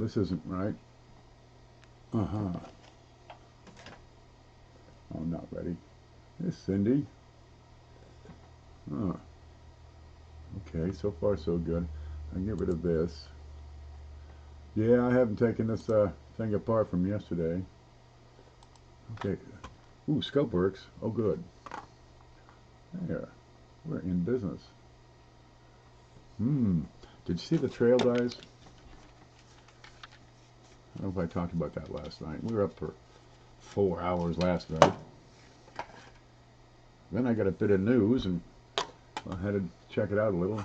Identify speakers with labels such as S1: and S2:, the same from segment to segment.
S1: this isn't right. Uh-huh. Oh, I'm not ready. There's Cindy. Oh, okay, so far so good. I can get rid of this. Yeah, I haven't taken this thing apart from yesterday. Okay. Ooh, scope works. Oh, good. There. We're in business. Did you see the trail dies? I don't know if I talked about that last night. We were up for 4 hours last night. Then I got a bit of news and I had to check it out a little.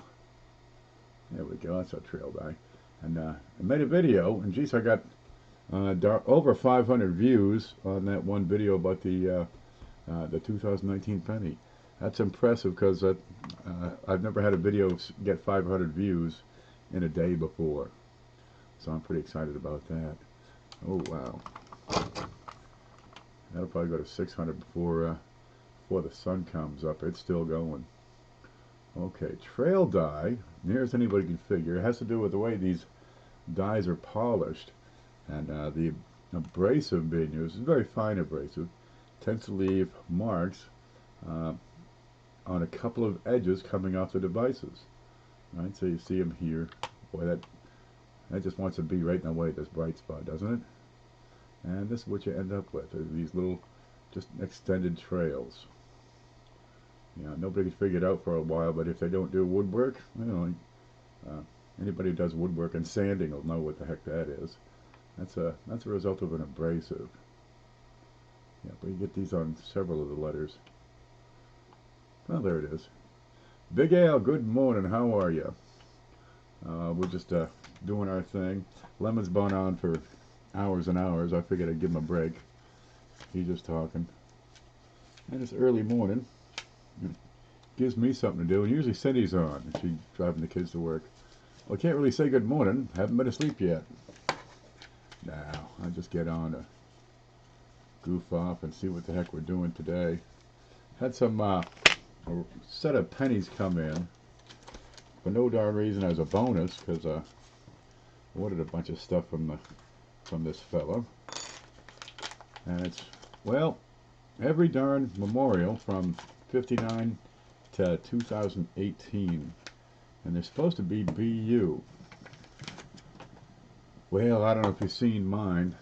S1: There we go. That's a trail die. And I made a video, and geez, I got over 500 views on that one video about the 2019 penny. That's impressive because I've never had a video get 500 views in a day before. So I'm pretty excited about that. Oh, wow. That'll probably go to 600 before the sun comes up. It's still going. Okay, trail die, near as anybody can figure, it has to do with the way these dies are polished. And the abrasive being used is very fine abrasive. Tends to leave marks on a couple of edges coming off the devices. Right, so you see them here. Boy, that just wants to be right in the way of this bright spot, doesn't it? And this is what you end up with, are these little, just extended trails. Yeah, nobody could figure it out for a while, but if they don't do woodwork, you know, anybody who does woodwork and sanding will know what the heck that is. That's a result of an abrasive. Yeah, but you get these on several of the letters. Well, there it is. Big Al, good morning. How are you? We're just doing our thing. Lemon's been on for hours and hours. I figured I'd give him a break. He's just talking. And it's early morning. It gives me something to do. And usually Cindy's on. She's driving the kids to work. Well, I can't really say good morning. Haven't been asleep yet. Now, I just get on to goof off and see what the heck we're doing today. Had some a set of pennies come in for no darn reason as a bonus, because I ordered a bunch of stuff from this fella, and it's, well, every darn memorial from '59 to 2018, and they're supposed to be BU. Well, I don't know if you've seen mine.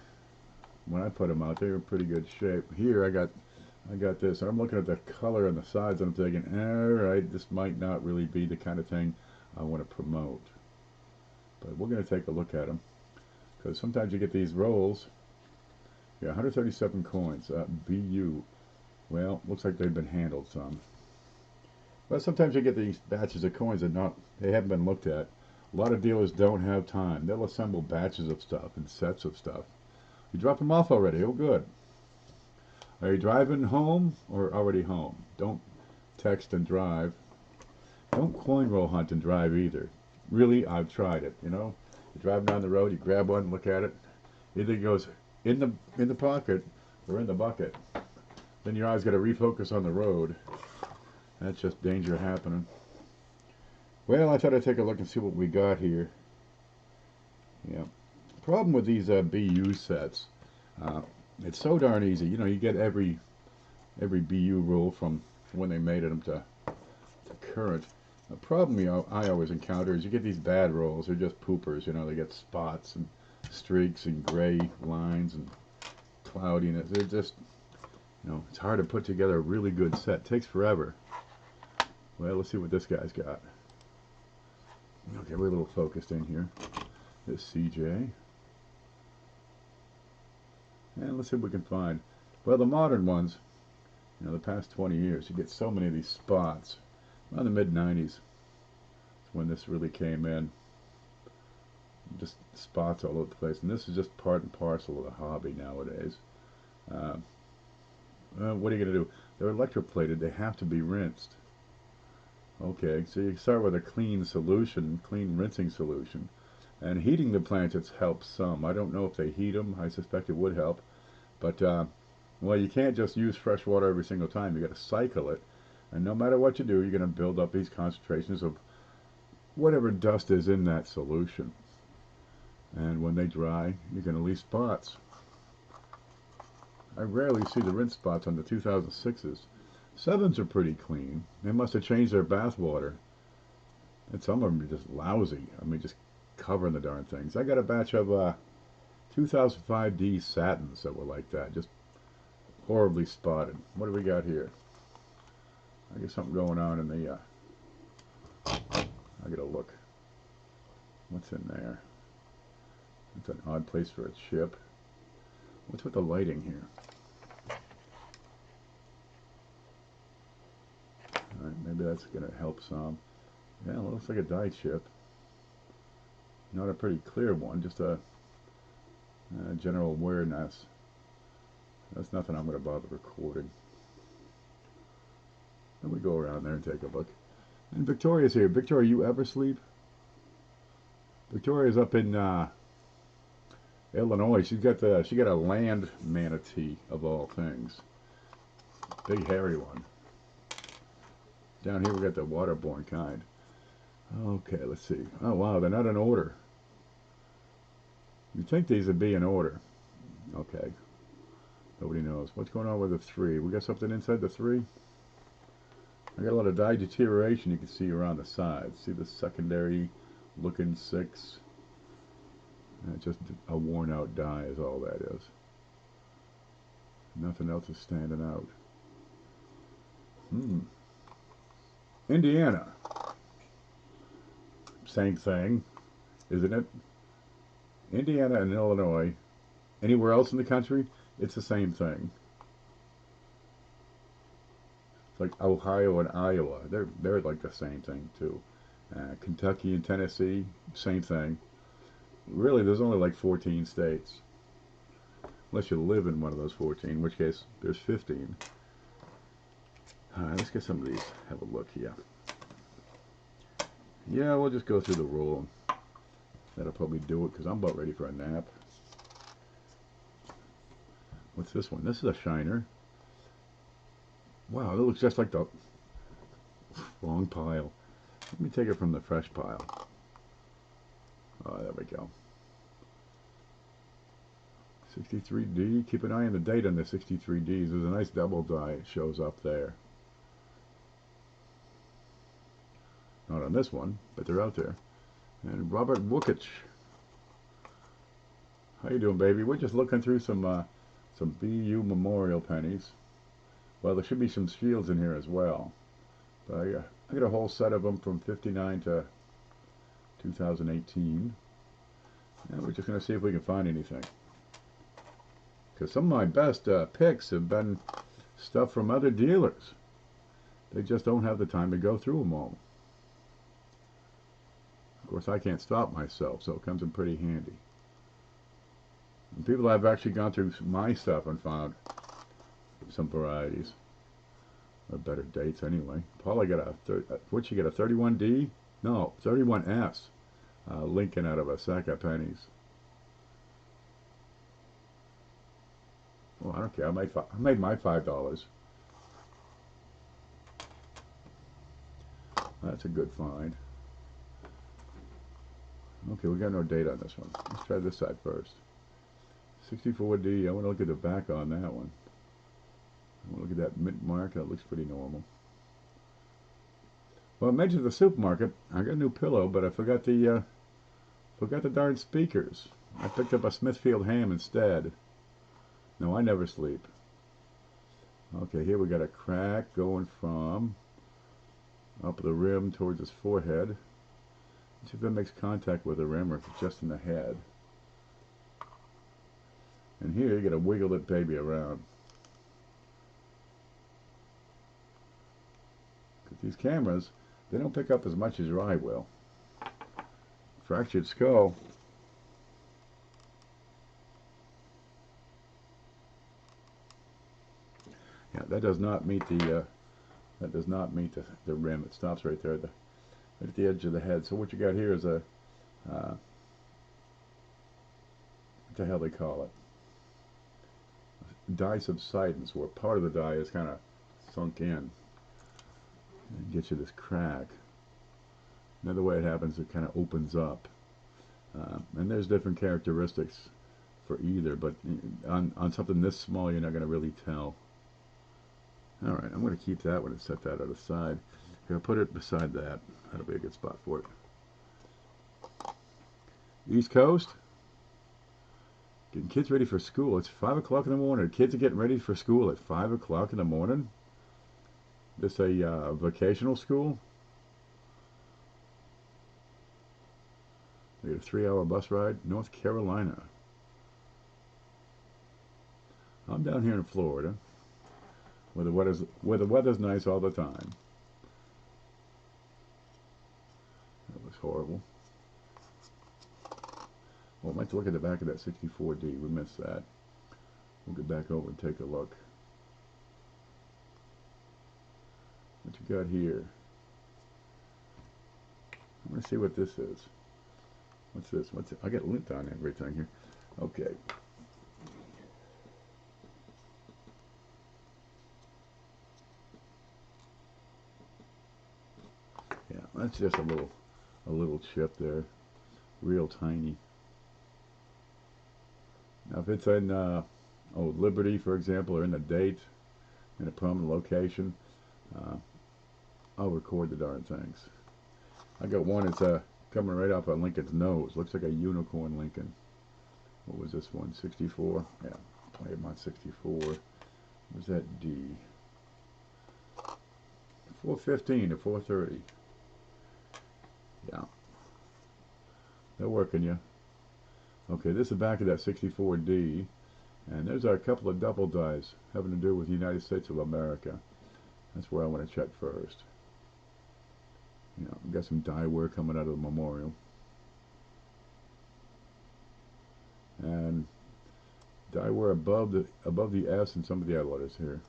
S1: When I put them out, they were in pretty good shape. Here I got this, and I'm looking at the color on the sides, and I'm thinking, alright, this might not really be the kind of thing I want to promote. But we're going to take a look at them, because sometimes you get these rolls. Yeah, 137 coins, BU. Well, looks like they've been handled some. But sometimes you get these batches of coins that they haven't been looked at. A lot of dealers don't have time. They'll assemble batches of stuff and sets of stuff. You drop them off already. Oh, good. Are you driving home or already home? Don't text and drive. Don't coin roll hunt and drive either. Really, I've tried it. You know, you're driving down the road, you grab one, look at it. Either it goes in the pocket or in the bucket. Then your eyes got to refocus on the road. That's just danger happening. Well, I thought I'd take a look and see what we got here. Yeah. Problem with these BU sets, it's so darn easy. You know, you get every BU rule from when they made them to current. The problem I always encounter is you get these bad rolls. They're just poopers. You know, they get spots and streaks and gray lines and cloudiness. They're just, you know, it's hard to put together a really good set. It takes forever. Well, let's see what this guy's got. Okay, we're a little focused in here. This CJ. And let's see what we can find. Well, the modern ones, you know, the past 20 years, you get so many of these spots. Around the mid-90s is when this really came in. Just spots all over the place. And this is just part and parcel of the hobby nowadays. What are you going to do? They're electroplated. They have to be rinsed. Okay, so you start with a clean solution, clean rinsing solution. And heating the planchets helps some. I don't know if they heat them. I suspect it would help. But, well, you can't just use fresh water every single time. You got to cycle it. And no matter what you do, you're going to build up these concentrations of whatever dust is in that solution. and when they dry, you can release spots. I rarely see the rinse spots on the 2006s. 7s are pretty clean. They must have changed their bath water. And some of them are just lousy. I mean, just covering the darn things. I got a batch of 2005D satins that were like that, just horribly spotted. What do we got here? I got something going on in the, I gotta look. What's in there? It's an odd place for a chip. What's with the lighting here? Alright, maybe that's gonna help some. Yeah, it looks like a dye chip. Not a pretty clear one, just a general awareness. That's nothing I'm going to bother recording. Then we go around there and take a look. And Victoria's here. Victoria, you ever sleep? Victoria's up in Illinois. She got a land manatee of all things. Big hairy one. Down here we got the waterborne kind. Okay, let's see. Oh wow, they're not in order. You'd think these would be in order. Okay. Nobody knows. What's going on with the 3? We got something inside the 3? I got a lot of dye deterioration you can see around the sides. See the secondary looking 6? Just a worn out dye is all that is. Nothing else is standing out. Indiana. Same thing, isn't it? Indiana and Illinois. Anywhere else in the country, it's the same thing. It's like Ohio and Iowa. They're like the same thing too. Kentucky and Tennessee, same thing. Really, there's only like 14 states. Unless you live in one of those 14, in which case there's 15. Alright, let's get some of these. Have a look here. Yeah, we'll just go through the roll. That'll probably do it because I'm about ready for a nap. What's this one? This is a shiner. Wow, it looks just like the wrong pile. Let me take it from the fresh pile. Oh, there we go. 63D. Keep an eye on the date on the 63Ds. There's a nice double dye. It shows up there. Not on this one, but they're out there. And Robert Wookich. How you doing, baby? We're just looking through some BU Memorial pennies. Well, there should be some shields in here as well. But I got a whole set of them from 59 to 2018. And we're just going to see if we can find anything. Because some of my best picks have been stuff from other dealers. They just don't have the time to go through them all. Of course, I can't stop myself, so it comes in pretty handy. And people have actually gone through my stuff and found some varieties. Or better dates, anyway. Paula got what'd she get, a 31D? No, 31S. Lincoln out of a sack of pennies. Well, I don't care. I made my $5. That's a good find. Okay, we got no date on this one. Let's try this side first. 64D. I want to look at the back on that one. I want to look at that mint mark. That looks pretty normal. Well, I mentioned the supermarket. I got a new pillow, but I forgot the darn speakers. I picked up a Smithfield ham instead. No, I never sleep. Okay, here we got a crack going from up the rim towards his forehead. See if that makes contact with the rim or if it's just in the head. And here you gotta wiggle that baby around. Because these cameras, they don't pick up as much as your eye will. Fractured skull. Yeah, that does not meet the rim. It stops right there at the edge of the head. So what you got here is a what the hell they call it? Dye subsidence, where part of the dye is kind of sunk in and get you this crack. Another way it happens, it kind of opens up. And there's different characteristics for either, but on something this small, you're not going to really tell. All right, I'm going to keep that one and set that on the side. I'm going to put it beside that. That'll be a good spot for it. East Coast, getting kids ready for school. It's 5 o'clock in the morning. Kids are getting ready for school at 5 o'clock in the morning. This a vocational school? They get a 3-hour bus ride. North Carolina. I'm down here in Florida, where the weather's nice all the time. That was horrible. Well, I might have to look at the back of that 64D. We missed that. We'll get back over and take a look. What you got here? I'm going to see what this is. What's this? What's it? I got lint on everything here. Okay. Yeah, that's just a little chip there, real tiny. Now, if it's in Liberty, for example, or in a date, in a prominent location, I'll record the darn things. I got one that's coming right off of Lincoln's nose. Looks like a unicorn Lincoln. What was this one? 64? Yeah, play them on 64. What was that D? 415 to 430. Yeah. They're working you. Okay, this is the back of that 64D. And there's a couple of double dies having to do with the United States of America. That's where I want to check first. You know, we've got some die wear coming out of the memorial. And die wear above the S and some of the other letters here.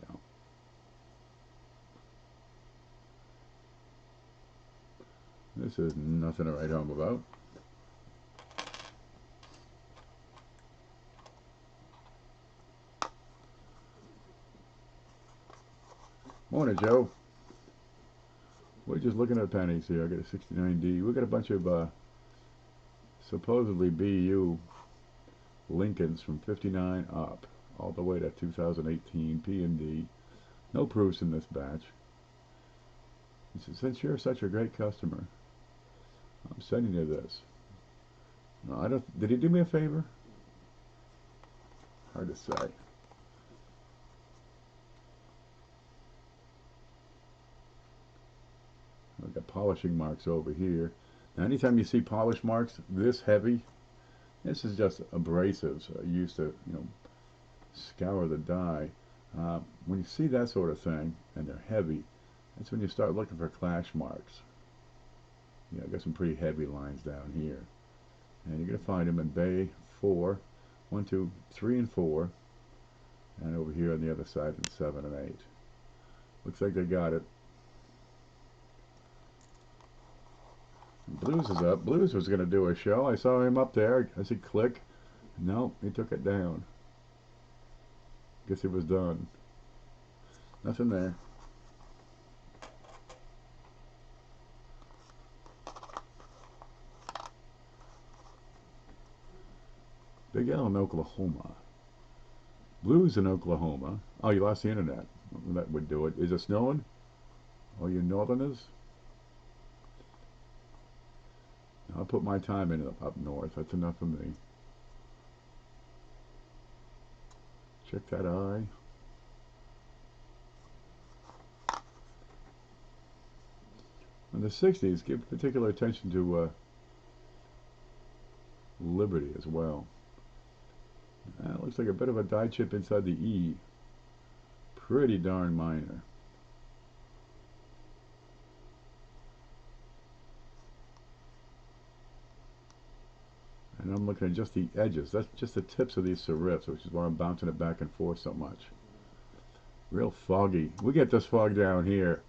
S1: Yeah. This is nothing to write home about. Morning, Joe. We're just looking at pennies here. I got a 69D. We got a bunch of supposedly BU Lincolns from 59 up, all the way to 2018 P&D. No proofs in this batch. He said, since you're such a great customer, I'm sending you this. No, I don't. Did he do me a favor? Hard to say. I've got polishing marks over here. Now, anytime you see polish marks this heavy, this is just abrasives used to, you know, scour the die. When you see that sort of thing and they're heavy, that's when you start looking for clash marks. Yeah, I've got some pretty heavy lines down here, and you're gonna find them in bay 4, 1, 2, 3, and 4, and over here on the other side in 7 and 8. Looks like they got it. Blues is up. Blues was going to do a show. I saw him up there. I said click. No, he took it down. Guess it was done. Nothing there. Big L in Oklahoma. Blues in Oklahoma. Oh, you lost the internet. That would do it. Is it snowing? All you northerners? I'll put my time in up north. That's enough for me. Check that eye. In the 60s, give particular attention to Liberty as well. It looks like a bit of a die chip inside the E. Pretty darn minor. And I'm looking at just the edges. That's just the tips of these serifs, which is why I'm bouncing it back and forth so much. Real foggy. We get this fog down here.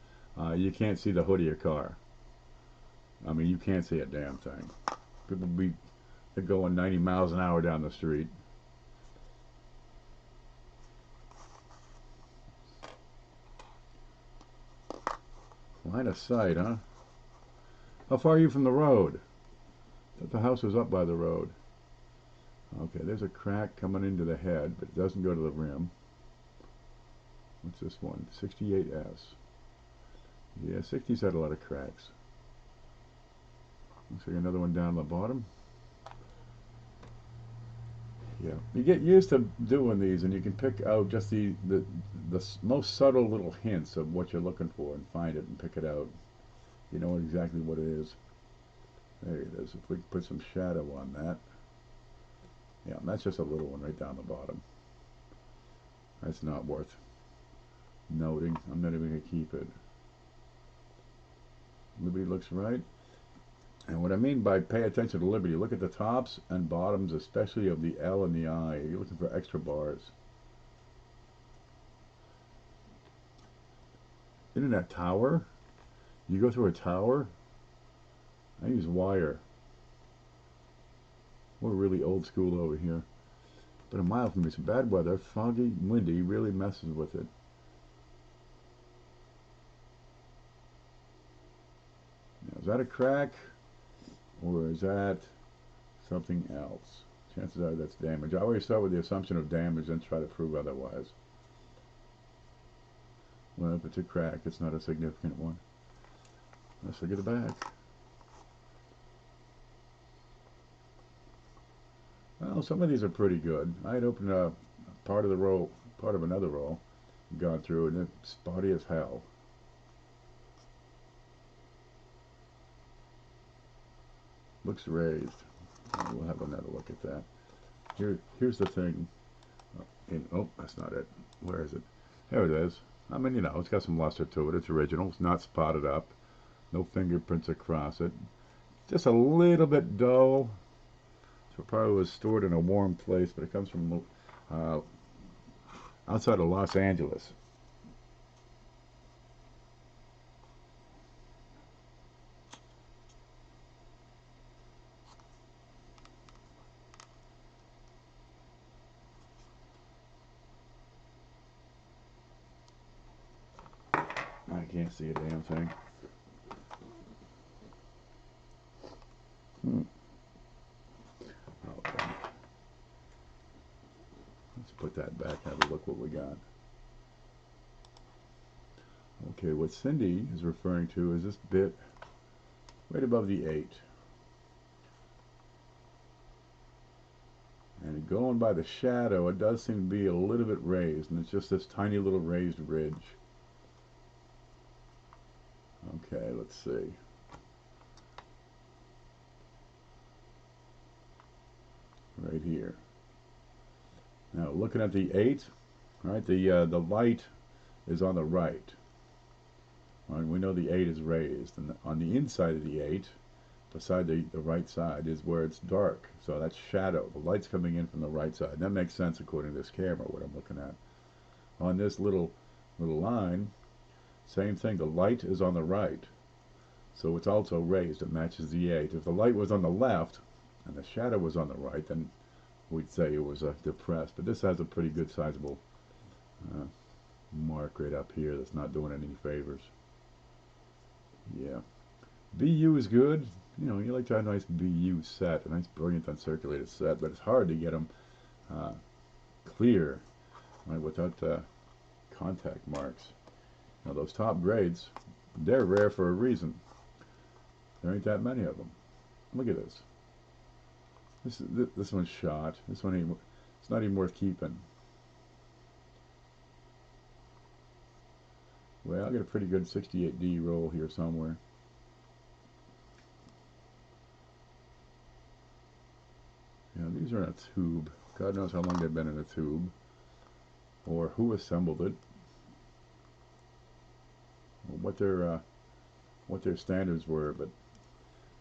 S1: You can't see the hood of your car. I mean, you can't see a damn thing. People they're going 90 miles an hour down the street. Line of sight, huh? How far are you from the road? The house was up by the road. Okay, there's a crack coming into the head, but it doesn't go to the rim. What's this one? 68S. Yeah, 60's had a lot of cracks. Looks like another one down the bottom. Yeah, you get used to doing these, and you can pick out just the most subtle little hints of what you're looking for, and find it and pick it out. You know exactly what it is. There it is. If we put some shadow on that. Yeah, that's just a little one right down the bottom. That's not worth noting. I'm not even going to keep it. Liberty looks right. And what I mean by pay attention to Liberty, look at the tops and bottoms, especially of the L and the I. You're looking for extra bars. Internet tower. You go through a tower. I use wire. We're really old school over here. But a mile from me, some bad weather, foggy, windy, really messes with it. Now, is that a crack? Or is that something else? Chances are that's damage. I always start with the assumption of damage and try to prove otherwise. Well, if it's a crack, it's not a significant one. Let's look at the back. Well, some of these are pretty good. I had opened a part of the roll, part of another roll, gone through, and it's spotty as hell. Looks raised. We'll have another look at that. Here's the thing. Oh, that's not it. Where is it? There it is. I mean, you know, it's got some luster to it. It's original. It's not spotted up. No fingerprints across it. Just a little bit dull. So it probably was stored in a warm place, but it comes from outside of Los Angeles. I can't see a damn thing. Okay. Let's put that back, have a look what we got. Okay, what Cindy is referring to is this bit right above the 8. And going by the shadow, it does seem to be a little bit raised, and it's just this tiny little raised ridge. Okay, let's see. Right here. Now, looking at the 8, right? The light is on the right. Right, we know the 8 is raised, and on the inside of the 8, beside the right side, is where it's dark. So that's shadow. The light's coming in from the right side. That makes sense according to this camera, what I'm looking at. On this little line, same thing. The light is on the right. So it's also raised. It matches the 8. If the light was on the left and the shadow was on the right, then we'd say it was depressed. But this has a pretty good sizable mark right up here that's not doing any favors. Yeah. BU is good. You know, you like to have a nice BU set, a nice brilliant uncirculated set, but it's hard to get them clear, right, without contact marks. Now those top grades, they're rare for a reason. There ain't that many of them. Look at this. This one's shot. This one ain't. It's not even worth keeping. Well, I got a pretty good 68D roll here somewhere. Yeah, these are in a tube. God knows how long they've been in a tube, or who assembled it, or what their standards were. But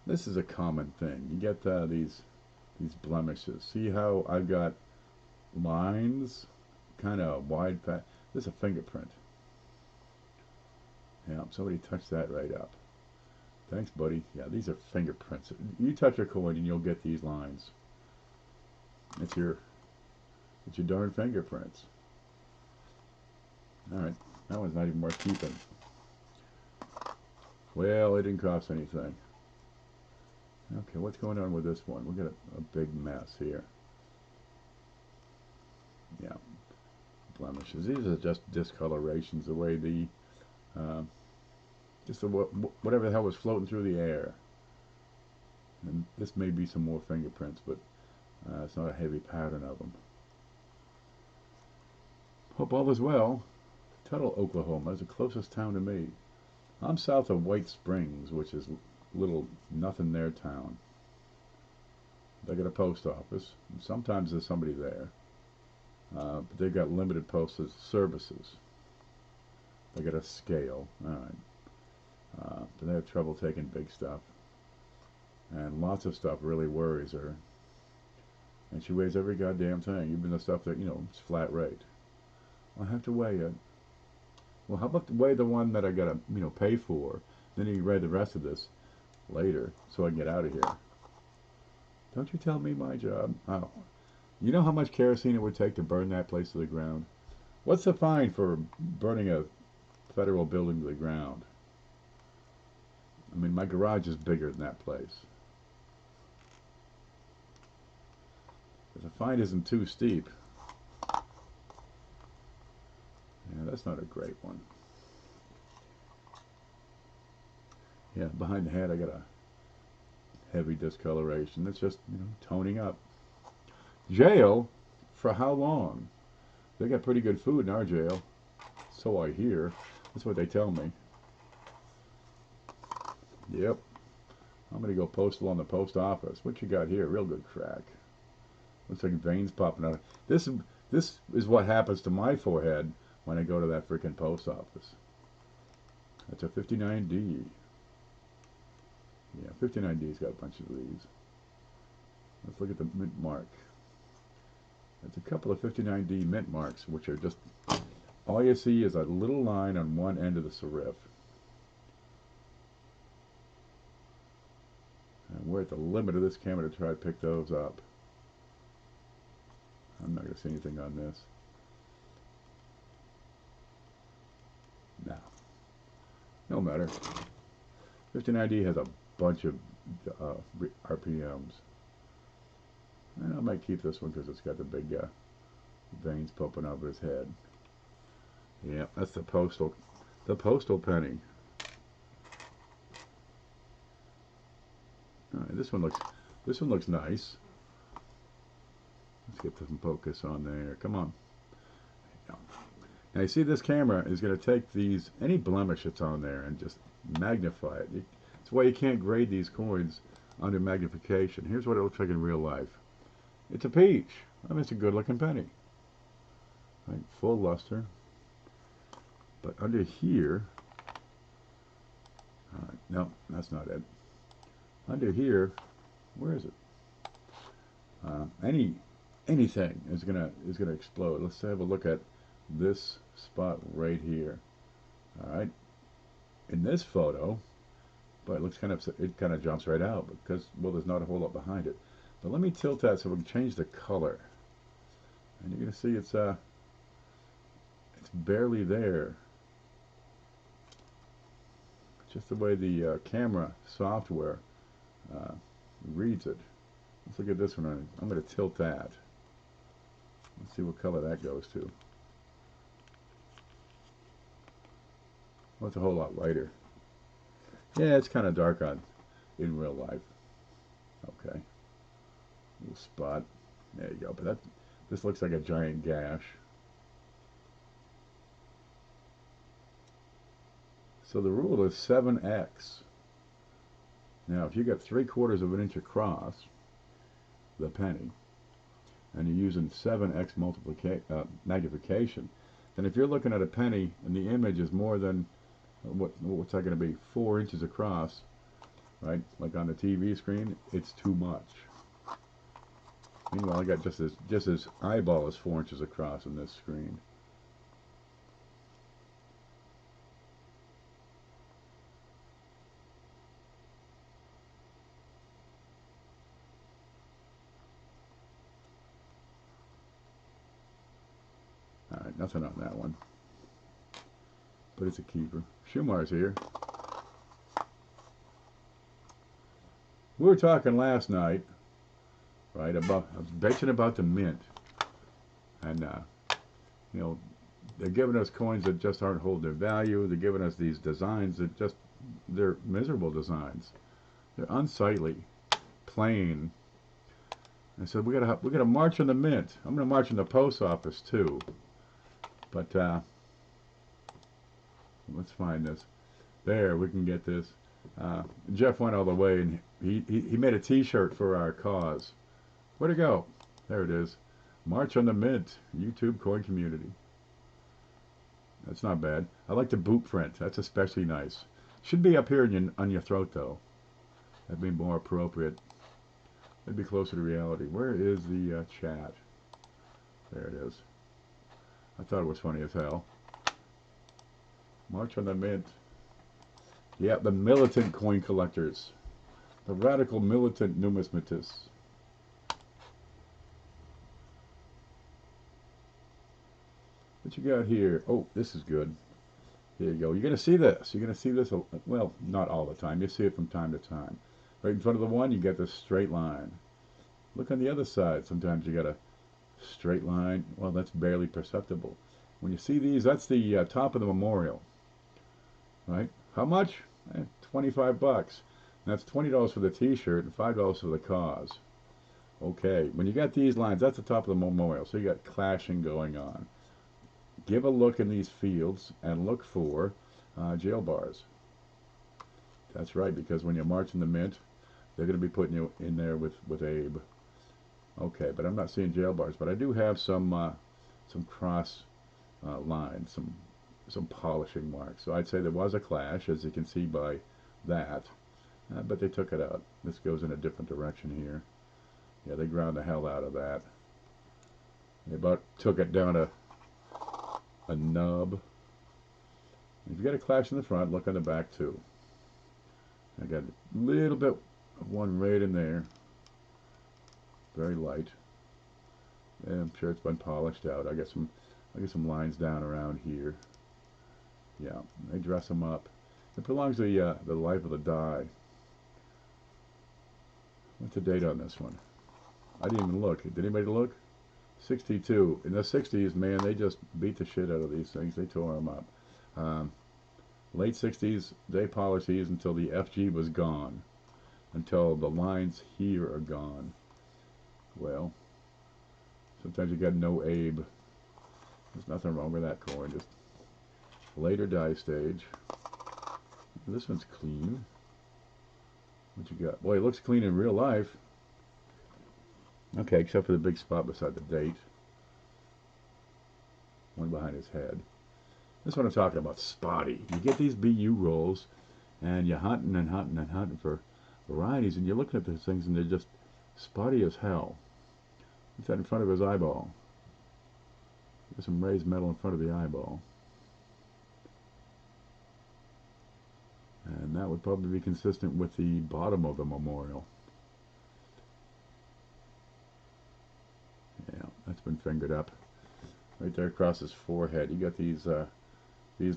S1: this is a common thing. You get these blemishes. See how I've got lines, kind of wide. This is a fingerprint. Yeah, somebody touched that right up. Thanks, buddy. Yeah, these are fingerprints. You touch a coin and you'll get these lines. It's your darn fingerprints. All right, that one's not even worth keeping. Well, it didn't cost anything. Okay, what's going on with this one? We've got a big mess here. Yeah, blemishes. These are just discolorations, the way the, just the, whatever the hell was floating through the air. And this may be some more fingerprints, but it's not a heavy pattern of them. Hope all is well. Tuttle, Oklahoma is the closest town to me. I'm south of White Springs, which is little nothing there town. They got a post office. And sometimes there's somebody there, but they've got limited postal services. They got a scale. All right, but they have trouble taking big stuff, and lots of stuff really worries her. And she weighs every goddamn thing, even the stuff that, you know, it's flat rate. I have to weigh it. Well, how about weigh the one that I gotta, you know, pay for? Then you read the rest of this later, so I can get out of here. Don't you tell me my job. Oh, you know how much kerosene it would take to burn that place to the ground? What's the fine for burning a federal building to the ground? I mean, my garage is bigger than that place. If the fine isn't too steep. Yeah, that's not a great one. Yeah, behind the head I got a heavy discoloration. That's just, you know, toning up. Jail? For how long? They got pretty good food in our jail. So I hear. That's what they tell me. Yep. I'm gonna go postal on the post office. What you got here? Real good crack. Looks like veins popping out. This is what happens to my forehead when I go to that freaking post office. That's a 59D. Yeah, 59D's got a bunch of these. Let's look at the mint mark. There's a couple of 59D mint marks, which are just, all you see is a little line on one end of the serif. And we're at the limit of this camera to try to pick those up. I'm not going to see anything on this. No. No matter. 59D has a bunch of RPMs. And I might keep this one because it's got the big veins popping over his head. Yeah, that's the postal penny. All right, this one looks nice. Let's get some focus on there. Come on. Now you see, this camera is going to take these, any blemish that's on there, and just magnify it. It's why you can't grade these coins under magnification. Here's what it looks like in real life. It's a peach. I mean, it's a good-looking penny. Right, full luster. But under here, no, that's not it. Under here, where is it? Anything is gonna explode. Let's have a look at this spot right here. All right, in this photo, but it kind of jumps right out because, well, there's not a whole lot behind it. But let me tilt that so we can change the color, and you're gonna see it's barely there. Just the way the camera software reads it. Let's look at this one. I'm going to tilt that. Let's see what color that goes to. Well, it's a whole lot lighter. Yeah, it's kind of dark in real life. Okay. Little spot. There you go. But this looks like a giant gash. So the rule is 7x. Now, if you got 3/4 of an inch across the penny, and you're using 7x magnification, then if you're looking at a penny and the image is more than, what's that going to be, 4 inches across, right? Like on the TV screen, it's too much. Meanwhile, I got just as eyeball is 4 inches across in this screen. Alright, nothing on that one. But it's a keeper. Schumar's here. We were talking last night, right, about, I was bitching about the mint. And, you know, they're giving us coins that just aren't holding their value. They're giving us these designs that just, they're miserable designs. They're unsightly, plain. I said, we gotta march on the mint. I'm gonna march in the post office too. But let's find this. There, we can get this. Jeff went all the way, and he made a T-shirt for our cause. Where'd it go? There it is. March on the mint, YouTube coin community. That's not bad. I like the boot print. That's especially nice. Should be up here on your throat though. That'd be more appropriate. That'd be closer to reality. Where is the chat? There it is. I thought it was funny as hell. March on the mint. Yeah, the militant coin collectors. The radical militant numismatists. What you got here? Oh, this is good. Here you go. You're going to see this. You're going to see this, well, not all the time. You see it from time to time. Right in front of the one, you get this straight line. Look on the other side. Sometimes you got a straight line. Well, that's barely perceptible. When you see these, that's the top of the memorial. Right? How much? 25 bucks. That's $20 for the T-shirt and $5 for the cause. Okay. When you got these lines, that's the top of the memorial. So you got clashing going on. Give a look in these fields and look for jail bars. That's right, because when you're marching the mint, they're going to be putting you in there with Abe. Okay, but I'm not seeing jail bars, but I do have some cross lines, some polishing marks. So I'd say there was a clash, as you can see by that, but they took it out. This goes in a different direction here. Yeah, they ground the hell out of that. They about took it down to a nub. If you got a clash in the front, look on the back too. I got a little bit of one right in there. Very light. Yeah, I'm sure it's been polished out. I got some lines down around here. Yeah, they dress them up. It prolongs the life of the die. What's the date on this one? I didn't even look. Did anybody look? 62. In the 60s, man, they just beat the shit out of these things. They tore them up. Late 60s, they polished these until the FG was gone. Until the lines here are gone. Well, sometimes you got no Abe. There's nothing wrong with that coin. Just later die stage. This one's clean. What you got? Boy, it looks clean in real life. Okay, except for the big spot beside the date. One behind his head. This is what I'm talking about, spotty. You get these BU rolls, and you're hunting and hunting and hunting for varieties, and you're looking at these things, and they're just spotty as hell. What's that in front of his eyeball? There's some raised metal in front of the eyeball. And that would probably be consistent with the bottom of the memorial. Yeah, that's been fingered up. Right there across his forehead. You got these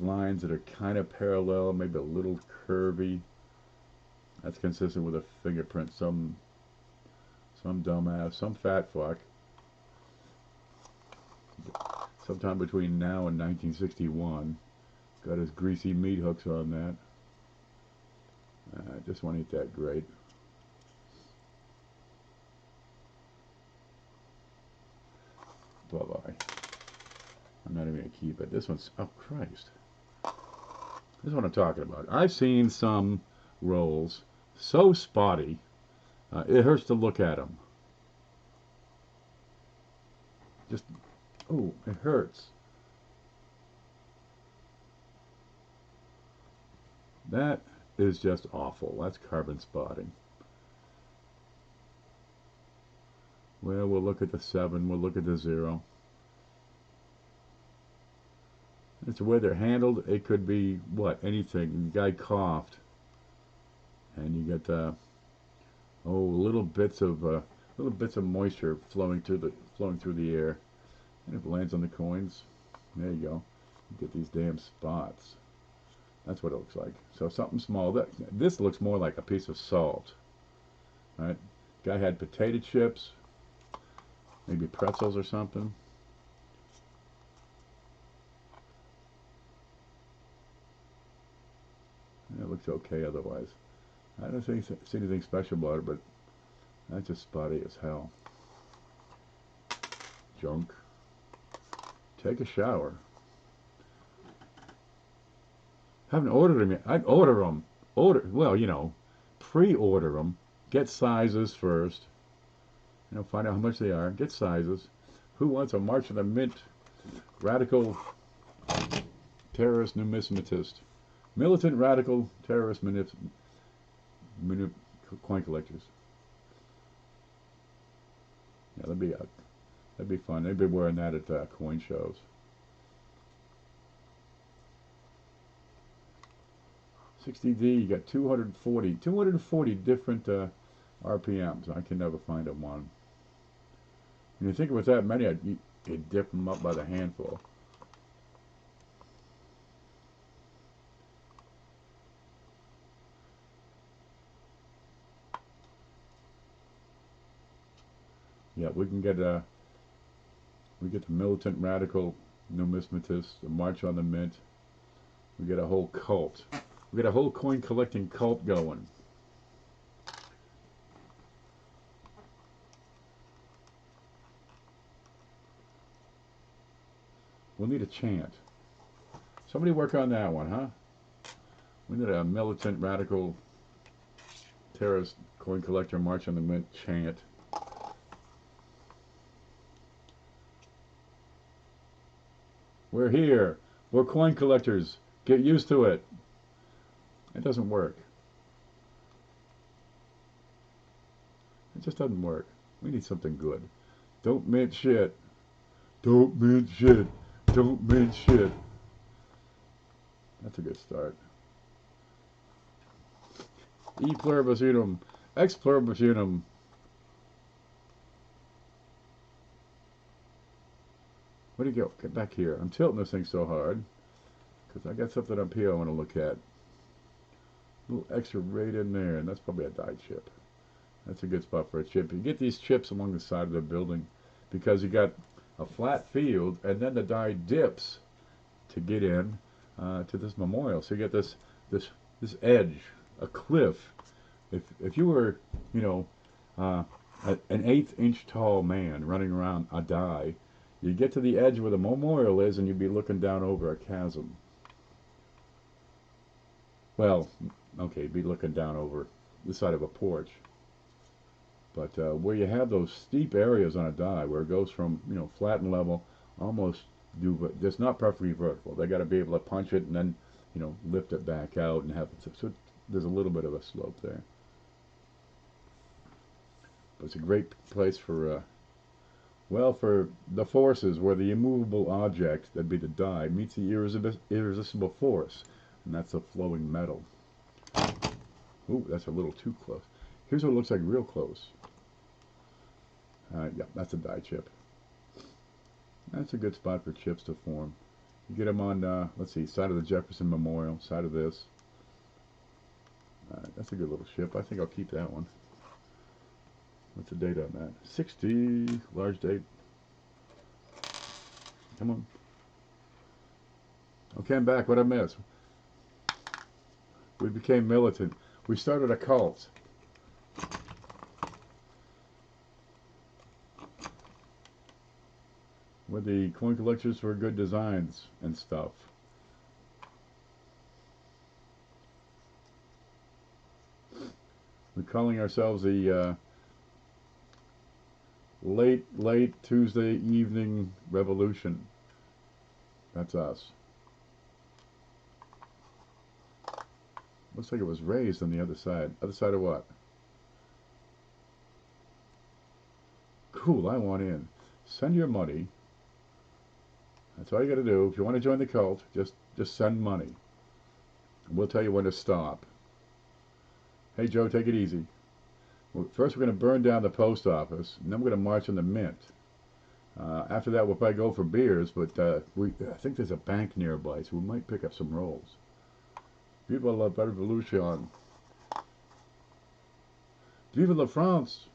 S1: lines that are kind of parallel, maybe a little curvy. That's consistent with a fingerprint. Some dumbass, some fat fuck, sometime between now and 1961, got his greasy meat hooks on that. This one ain't that great. Bye-bye. I'm not even going to keep it. This one's, oh Christ. This is what I'm talking about. I've seen some rolls so spotty, it hurts to look at them. Just, oh, it hurts. That is just awful. That's carbon spotting. Well, we'll look at the 7, we'll look at the 0. It's the way they're handled. It could be, what, anything. The guy coughed. And you get, little bits of moisture flowing through the air. And if it lands on the coins, there you go. You get these damn spots. That's what it looks like. So something small. This looks more like a piece of salt. Right? Guy had potato chips, maybe pretzels or something. It looks okay otherwise. I don't see anything special about it, but that's just spotty as hell. Junk. Take a shower. Haven't ordered them yet. I'd order them. Well, you know, pre-order them. Get sizes first. You know, find out how much they are. Get sizes. Who wants a March of the Mint radical terrorist numismatist? Militant radical terrorist coin collectors. Yeah, that'd be fun. They'd be wearing that at coin shows. 60D, you got 240 different RPMs. I can never find a one. When you think with that many, you'd dip them up by the handful. Yeah, we get the militant radical numismatists, the March on the Mint. We get a whole cult. We get a whole coin collecting cult going. We'll need a chant. Somebody work on that one, huh? We need a militant radical terrorist coin collector March on the Mint chant. We're here. We're coin collectors. Get used to it. It doesn't work. It just doesn't work. We need something good. Don't mint shit. Don't mint shit. Don't mint shit. That's a good start. E pluribus unum. Ex pluribus unum. Where'd he go? Get back here. I'm tilting this thing so hard because I got something up here I want to look at. A little extra right in there, and that's probably a die chip. That's a good spot for a chip. You get these chips along the side of the building because you got a flat field, and then the die dips to get in to this memorial. So you get this edge, a cliff. If you were, you know, an 1/8 inch tall man running around a die, you get to the edge where the memorial is, and you'd be looking down over a chasm. Well, okay, you'd be looking down over the side of a porch. But where you have those steep areas on a die, where it goes from, you know, flat and level, almost just not perfectly vertical. They got to be able to punch it and then, you know, lift it back out and have it. So there's a little bit of a slope there. But it's a great place for well, for the forces where the immovable object, that'd be the die, meets the irresistible force, and that's the flowing metal. Ooh, that's a little too close. Here's what it looks like real close. Yeah, that's a die chip. That's a good spot for chips to form. You get them on, let's see, side of the Jefferson Memorial, side of this. That's a good little chip. I think I'll keep that one. What's the date on that? 60, large date. Come on. Okay, I'm back. What'd I miss? We became militant. We started a cult. We're the coin collectors for good designs and stuff. We're calling ourselves the late Tuesday evening revolution. That's us. Looks like it was raised on the other side. Other side of what? Cool, I want in. Send your money. That's all you got to do. If you want to join the cult, just send money. And we'll tell you when to stop. Hey Joe, take it easy. Well, first we're going to burn down the post office, and then we're going to march on the Mint. After that we'll probably go for beers, but I think there's a bank nearby, so we might pick up some rolls. Viva la revolution. Vive la France!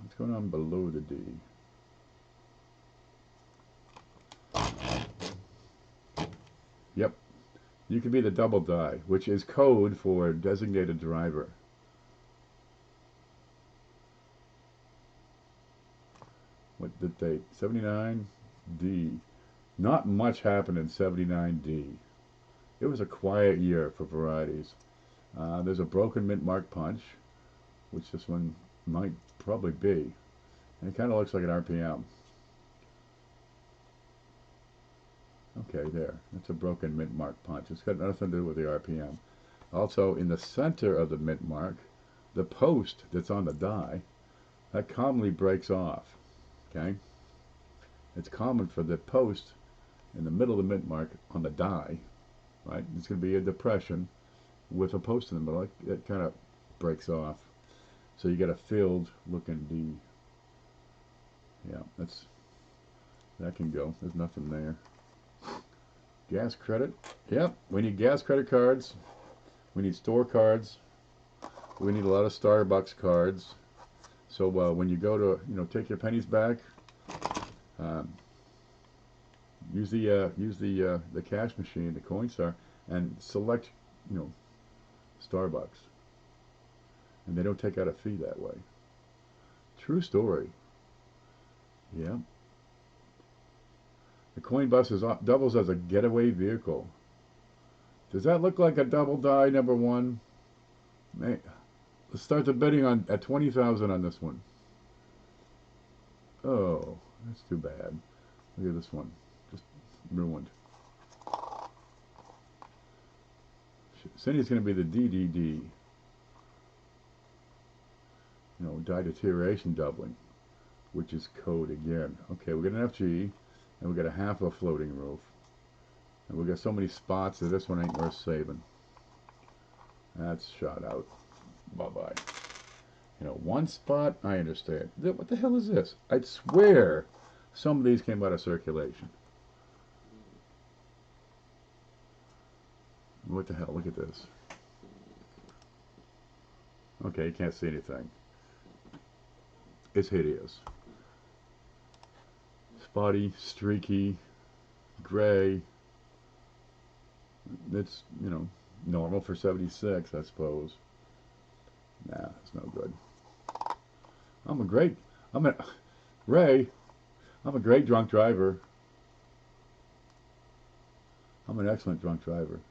S1: What's going on below the D? Yep. You can be the double die, which is code for designated driver. What the date? 79D. Not much happened in 79D. It was a quiet year for varieties. There's a broken mint mark punch, which this one might probably be. And it kind of looks like an RPM. Okay, there. That's a broken mint mark punch. It's got nothing to do with the RPM. Also, in the center of the mint mark, the post that's on the die, that commonly breaks off. Okay? It's common for the post in the middle of the mint mark on the die, right? It's going to be a depression with a post in the middle. It kind of breaks off. So you get a filled looking D. Yeah, that can go. There's nothing there. Gas credit. Yep, we need gas credit cards. We need store cards. We need a lot of Starbucks cards. So when you go to, take your pennies back, use the cash machine, the Coinstar, and select, Starbucks. And they don't take out a fee that way. True story. Yeah. The coin bus doubles as a getaway vehicle. Does that look like a double die, number one? Let's start the bidding at 20,000 on this one. Oh, that's too bad. Look at this one. Just ruined. Cindy's going to be the DDD. Die deterioration doubling, which is code again. Okay, we got an FG, and we got a half a floating roof. And we got so many spots that this one ain't worth saving. That's shot out. Bye-bye. One spot, I understand. What the hell is this? I'd swear some of these came out of circulation. What the hell? Look at this. Okay, you can't see anything. It's hideous. Spotty, streaky, gray. It's, normal for 76, I suppose. Nah, it's no good. Ray, I'm a great drunk driver. I'm an excellent drunk driver.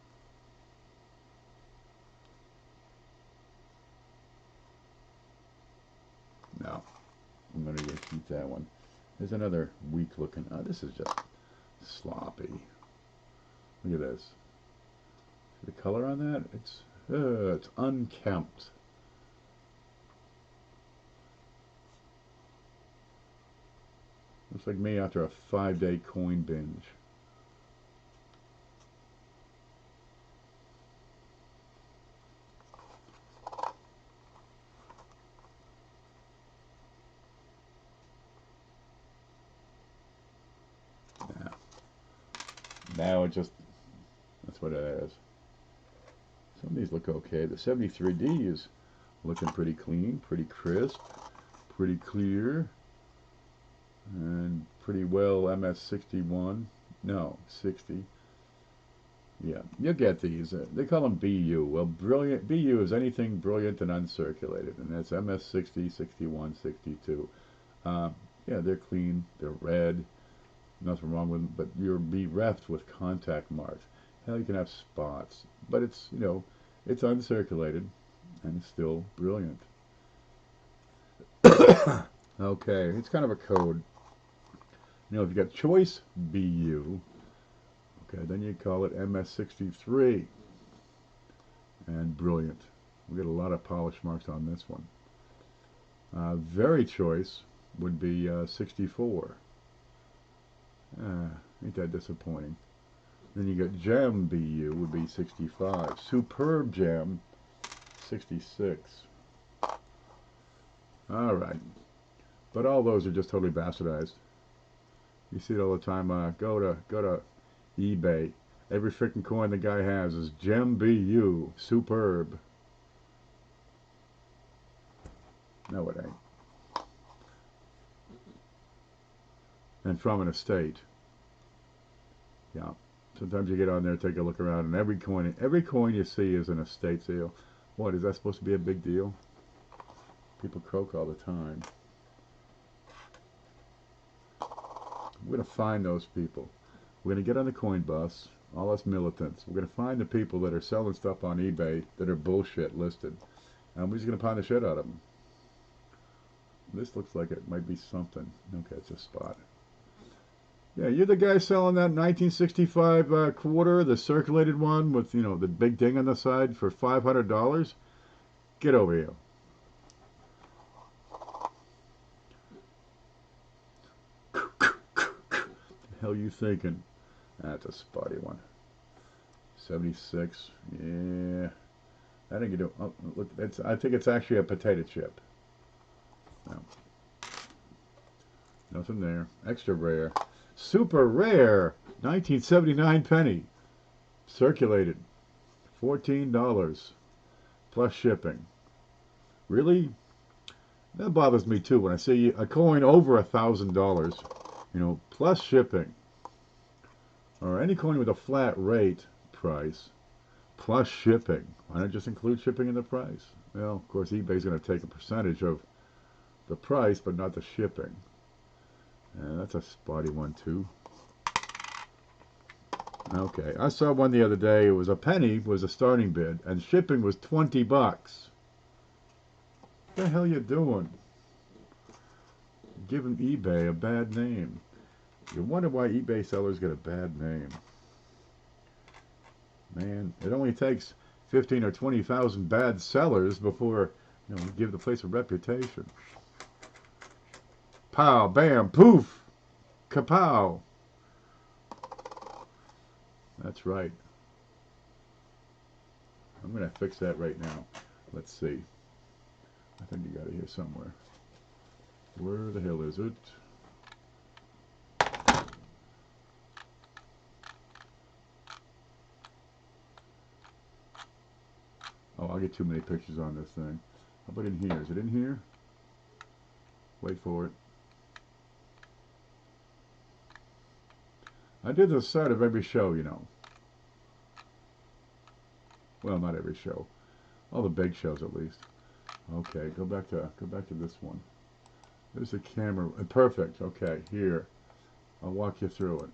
S1: No, I'm going to keep that one. There's another weak looking. Oh, this is just sloppy. Look at this. See the color on that? It's unkempt. Looks like me after a 5-day coin binge. Now that's what it is. Some of these look okay. The 73D is looking pretty clean, pretty crisp, pretty clear, and pretty well MS61. No, 60. Yeah, you get these. They call them BU. Well, brilliant. BU is anything brilliant and uncirculated, and that's MS60, 61, 62. Yeah, they're clean. They're red. Nothing wrong with them, but you're bereft with contact marks. Hell, you can have spots, but it's, it's uncirculated, and it's still brilliant. Okay, it's kind of a code. If you got choice BU, okay, then you call it MS63, and brilliant. We get a lot of polish marks on this one. Very choice would be 64. Ain't that disappointing. Then you got Gem BU would be 65. Superb Gem, 66. Alright. But all those are just totally bastardized. You see it all the time. Go to eBay. Every freaking coin the guy has is Gem BU, superb. No, it ain't. And from an estate. Yeah. Sometimes you get on there, take a look around, and every coin you see is an estate sale. What, is that supposed to be a big deal? People croak all the time. We're going to find those people. We're going to get on the coin bus, all us militants. We're going to find the people that are selling stuff on eBay that are bullshit listed. And we're just going to pound the shit out of them. This looks like it might be something. Okay, it's a spot. Yeah, you're the guy selling that 1965 quarter, the circulated one with, you know, the big ding on the side for $500? Get over here. The hell you thinking? That's a spotty one. 76. Yeah. I think you do. Oh, look, I think it's actually a potato chip. No. Nothing there. Extra rare. Super rare. 1979 penny. Circulated. $14 plus shipping. Really? That bothers me too when I see a coin over $1,000, you know, plus shipping. Or any coin with a flat rate price plus shipping. Why not just include shipping in the price? Well, of course, eBay's going to take a percentage of the price, but not the shipping. And that's a spotty one too. Okay, I saw one the other day. It was a penny was a starting bid, and shipping was $20. What the hell you doing? Giving eBay a bad name. You wonder why eBay sellers get a bad name. Man, it only takes 15 or 20,000 bad sellers before, you know, give the place a reputation. Pow, bam, poof, kapow. That's right. I'm going to fix that right now. Let's see. I think you got it here somewhere. Where the hell is it? Oh, I'll get too many pictures on this thing. How about in here? Is it in here? Wait for it. I do the start of every show, you know. Well, not every show. All the big shows, at least. Okay, go back to this one. There's the camera. Perfect. Okay, here. I'll walk you through it.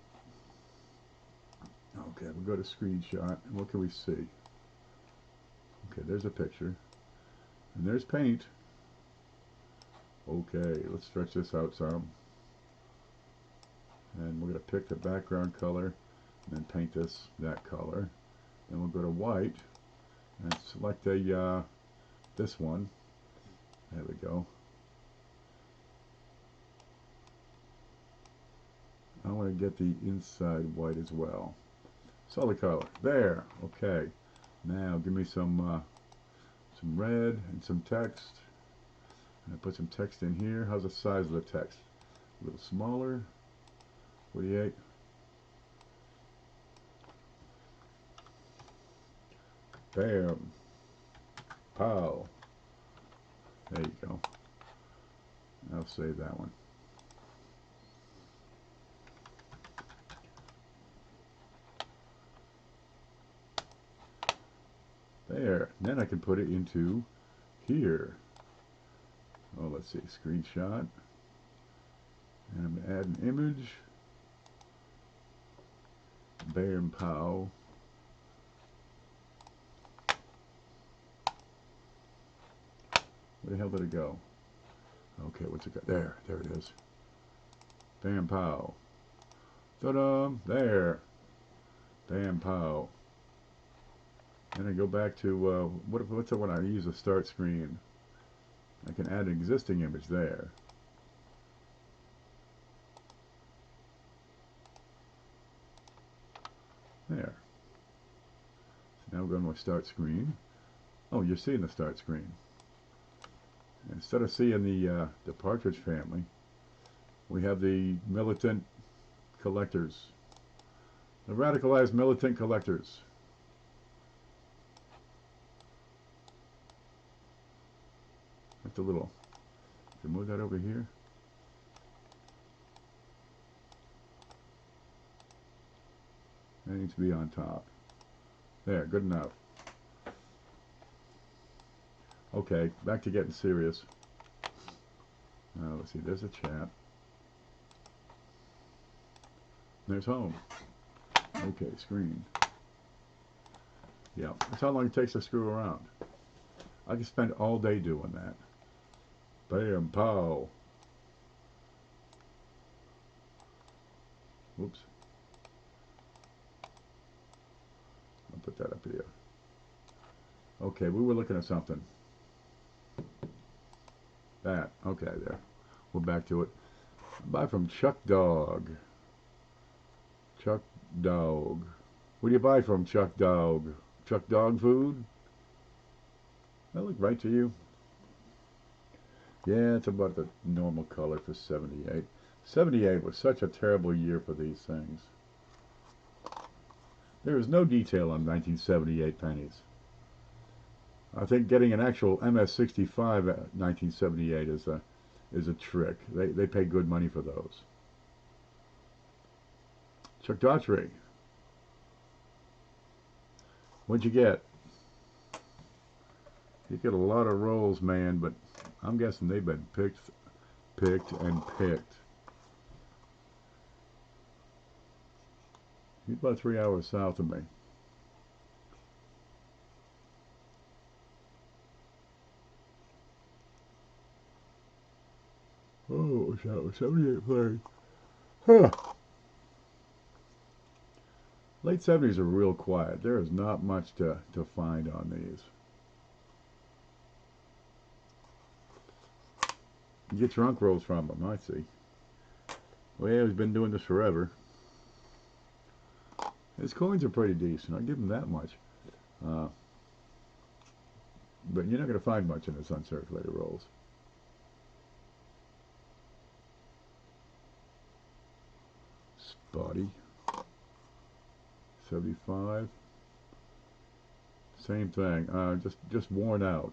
S1: Okay, we'll go to screenshot. And what can we see? Okay, there's a picture. And there's paint. Okay, let's stretch this out some. And we're going to pick the background color and then paint this that color. Then we'll go to white and select a this one. There we go. I want to get the inside white as well. Solid color. There. Okay. Now give me some red and some text. And I put some text in here. How's the size of the text? A little smaller. 48. Bam. Pow. There you go. I'll save that one. There. Then I can put it into here. Oh, let's see. Screenshot. And I'm going to add an image. Bam, pow. Where the hell did it go? Okay, what's it got? There it is. Bam, pow. Ta-da! There. Bam, pow. And I go back to, what's the one I use? A start screen. I can add an existing image there. There. So now we're going to my start screen. Oh, you're seeing the start screen. Instead of seeing the partridge family, we have the militant collectors. The radicalized militant collectors. That's a little to move that over here. That needs to be on top. There, good enough. Okay, back to getting serious. Let's see, there's a chat. There's home. Okay, screen. Yeah, that's how long it takes to screw around. I can spend all day doing that. Bam, pow. Whoops. I'll put that up here. Okay, we were looking at something. That. Okay, there. We're back to it. Buy from Chuck Dog. Chuck Dog. What do you buy from Chuck Dog? Chuck Dog food? That look right to you? Yeah, it's about the normal color for 78. 78 was such a terrible year for these things. There is no detail on 1978 pennies. I think getting an actual MS-65 1978 is a trick. They pay good money for those. Chuck Daughtry. What'd you get? You get a lot of rolls, man, but I'm guessing they've been picked and picked. He's about 3 hours south of me. Oh, that was 78 players. Huh. Late 70s are real quiet. There is not much to find on these. You get drunk rolls from them, I see. Well, yeah, he's been doing this forever. His coins are pretty decent. I'll give him that much. But you're not going to find much in his uncirculated rolls. Spotty. 75. Same thing. Just worn out.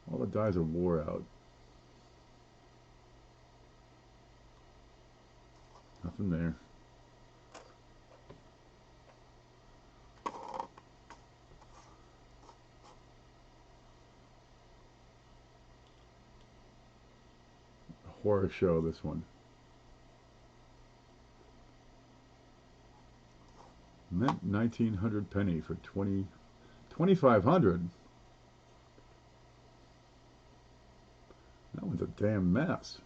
S1: All the dies are wore out. Nothing there. Horror show, this one. Mint 1900 penny for 2500. That one's a damn mess.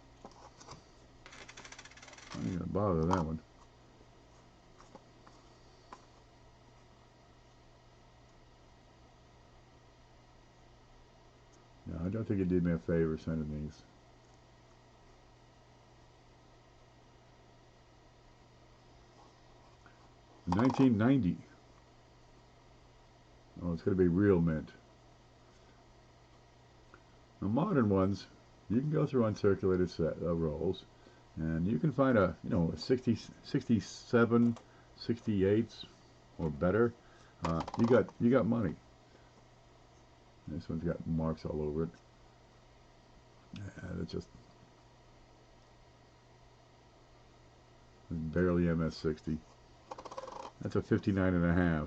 S1: I ain't gonna bother that one. No, I don't think he did me a favor sending these. $19.90. Oh, it's going to be real mint. The modern ones, you can go through uncirculated rolls, and you can find a 60, 67, 68s or better. You got money. This one's got marks all over it. That's just barely MS-60. That's a 59.5.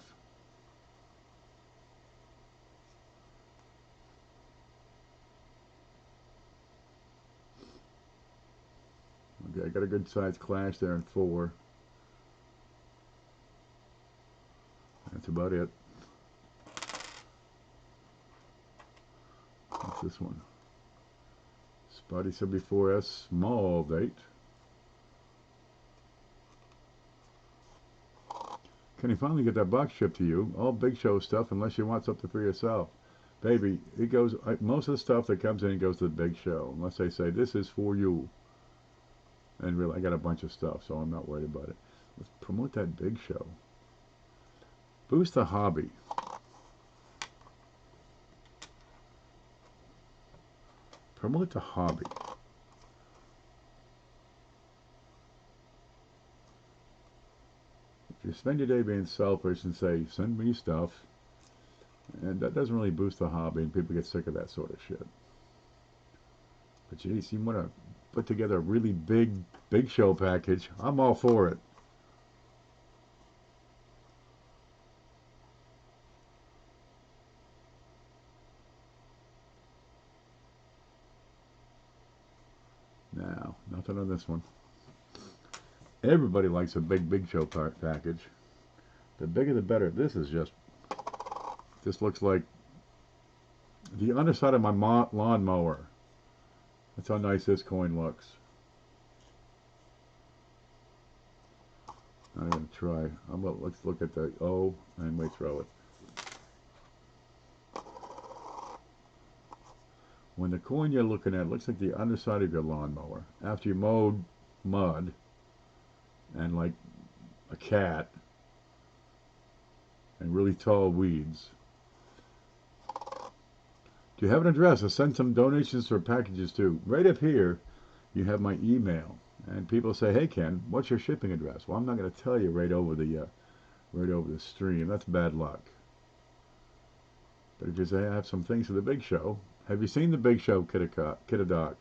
S1: Okay, I got a good sized clash there in 4. That's about it. What's this one? Spotty 74S small date. Can you finally get that box shipped to you? All Big Show stuff, unless you want something for yourself. Baby, it goes, most of the stuff that comes in goes to the Big Show, unless they say, this is for you. And really, I got a bunch of stuff, so I'm not worried about it. Let's promote that Big Show. Boost the hobby. Promote the hobby. If you spend your day being selfish and say, send me stuff, and that doesn't really boost the hobby, and people get sick of that sort of shit. But geez, you want to put together a really big show package, I'm all for it. No, nothing on this one. Everybody likes a big show package. The bigger the better. This looks like the underside of my lawnmower. That's how nice this coin looks. I'm going to try. Let's look at the O and we throw it. When the coin you're looking at looks like the underside of your lawnmower, after you mowed mud and like a cat and really tall weeds. Do you have an address to send some donations or packages to? Right up here, you have my email. And people say, "Hey Ken, what's your shipping address?" Well, I'm not going to tell you right over the stream. That's bad luck. But if you say I have some things for the big show, have you seen the big show, Kiddadoc?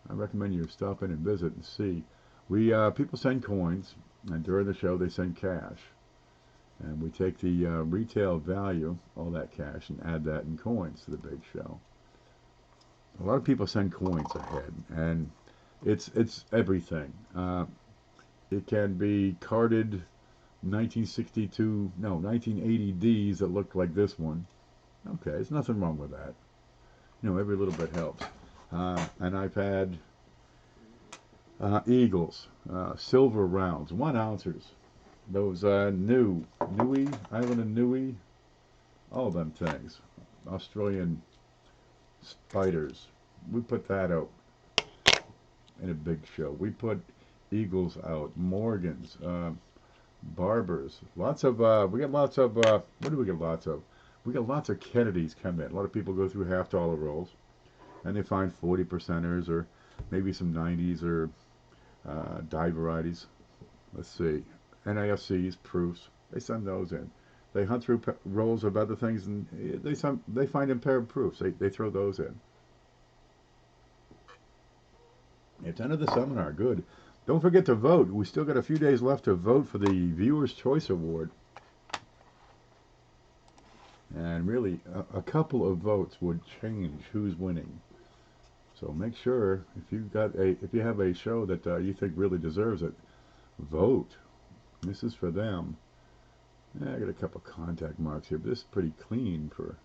S1: I recommend you stop in and visit and see. People send coins, and during the show they send cash. And we take the retail value, all that cash, and add that in coins to the big show. A lot of people send coins ahead, and it's everything. It can be carded 1980Ds that look like this one. Okay, there's nothing wrong with that. You know, every little bit helps. And I've had eagles, silver rounds, 1 ounces. Those Island of Niue, all them things. Australian spiders. We put that out in a big show. We put eagles out, Morgans, barbers. Lots of, we get lots of, what do we get lots of? We get lots of Kennedys come in. A lot of people go through half-dollar rolls, and they find 40%ers or maybe some 90s or die varieties. Let's see. NIFCs, proofs. They send those in. They hunt through rolls of other things, and they find impaired proofs. They throw those in. It's end of the seminar. Good. Don't forget to vote. We still got a few days left to vote for the Viewer's Choice Award. And really, a couple of votes would change who's winning. So make sure if you have a show that you think really deserves it, vote. This is for them. Yeah, I got a couple contact marks here, but this is pretty clean for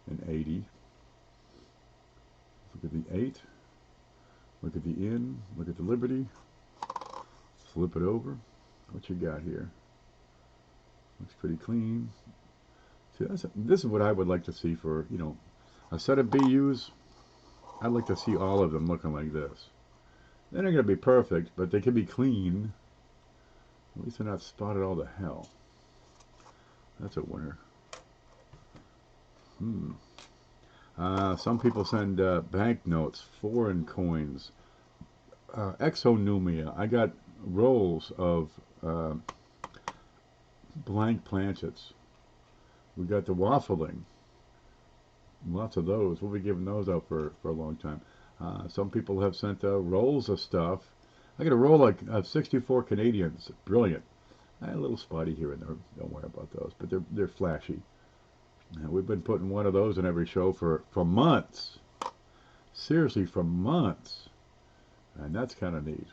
S1: an 80. Look at the 8. Look at the in. Look at the Liberty. Flip it over. What you got here? Looks pretty clean. See, this is what I would like to see for, you know, a set of BUs. I'd like to see all of them looking like this. They're not going to be perfect, but they can be clean. At least they're not spotted all to hell. That's a winner. Some people send banknotes, foreign coins, exonumia. I got rolls of blank planchets. We got the waffling. Lots of those. We'll be giving those out for a long time. Some people have sent rolls of stuff. I got a roll of 64 Canadians. Brilliant. I had a little spotty here and there. Don't worry about those, but they're flashy. We've been putting one of those in every show for months. Seriously, for months. And that's kind of neat.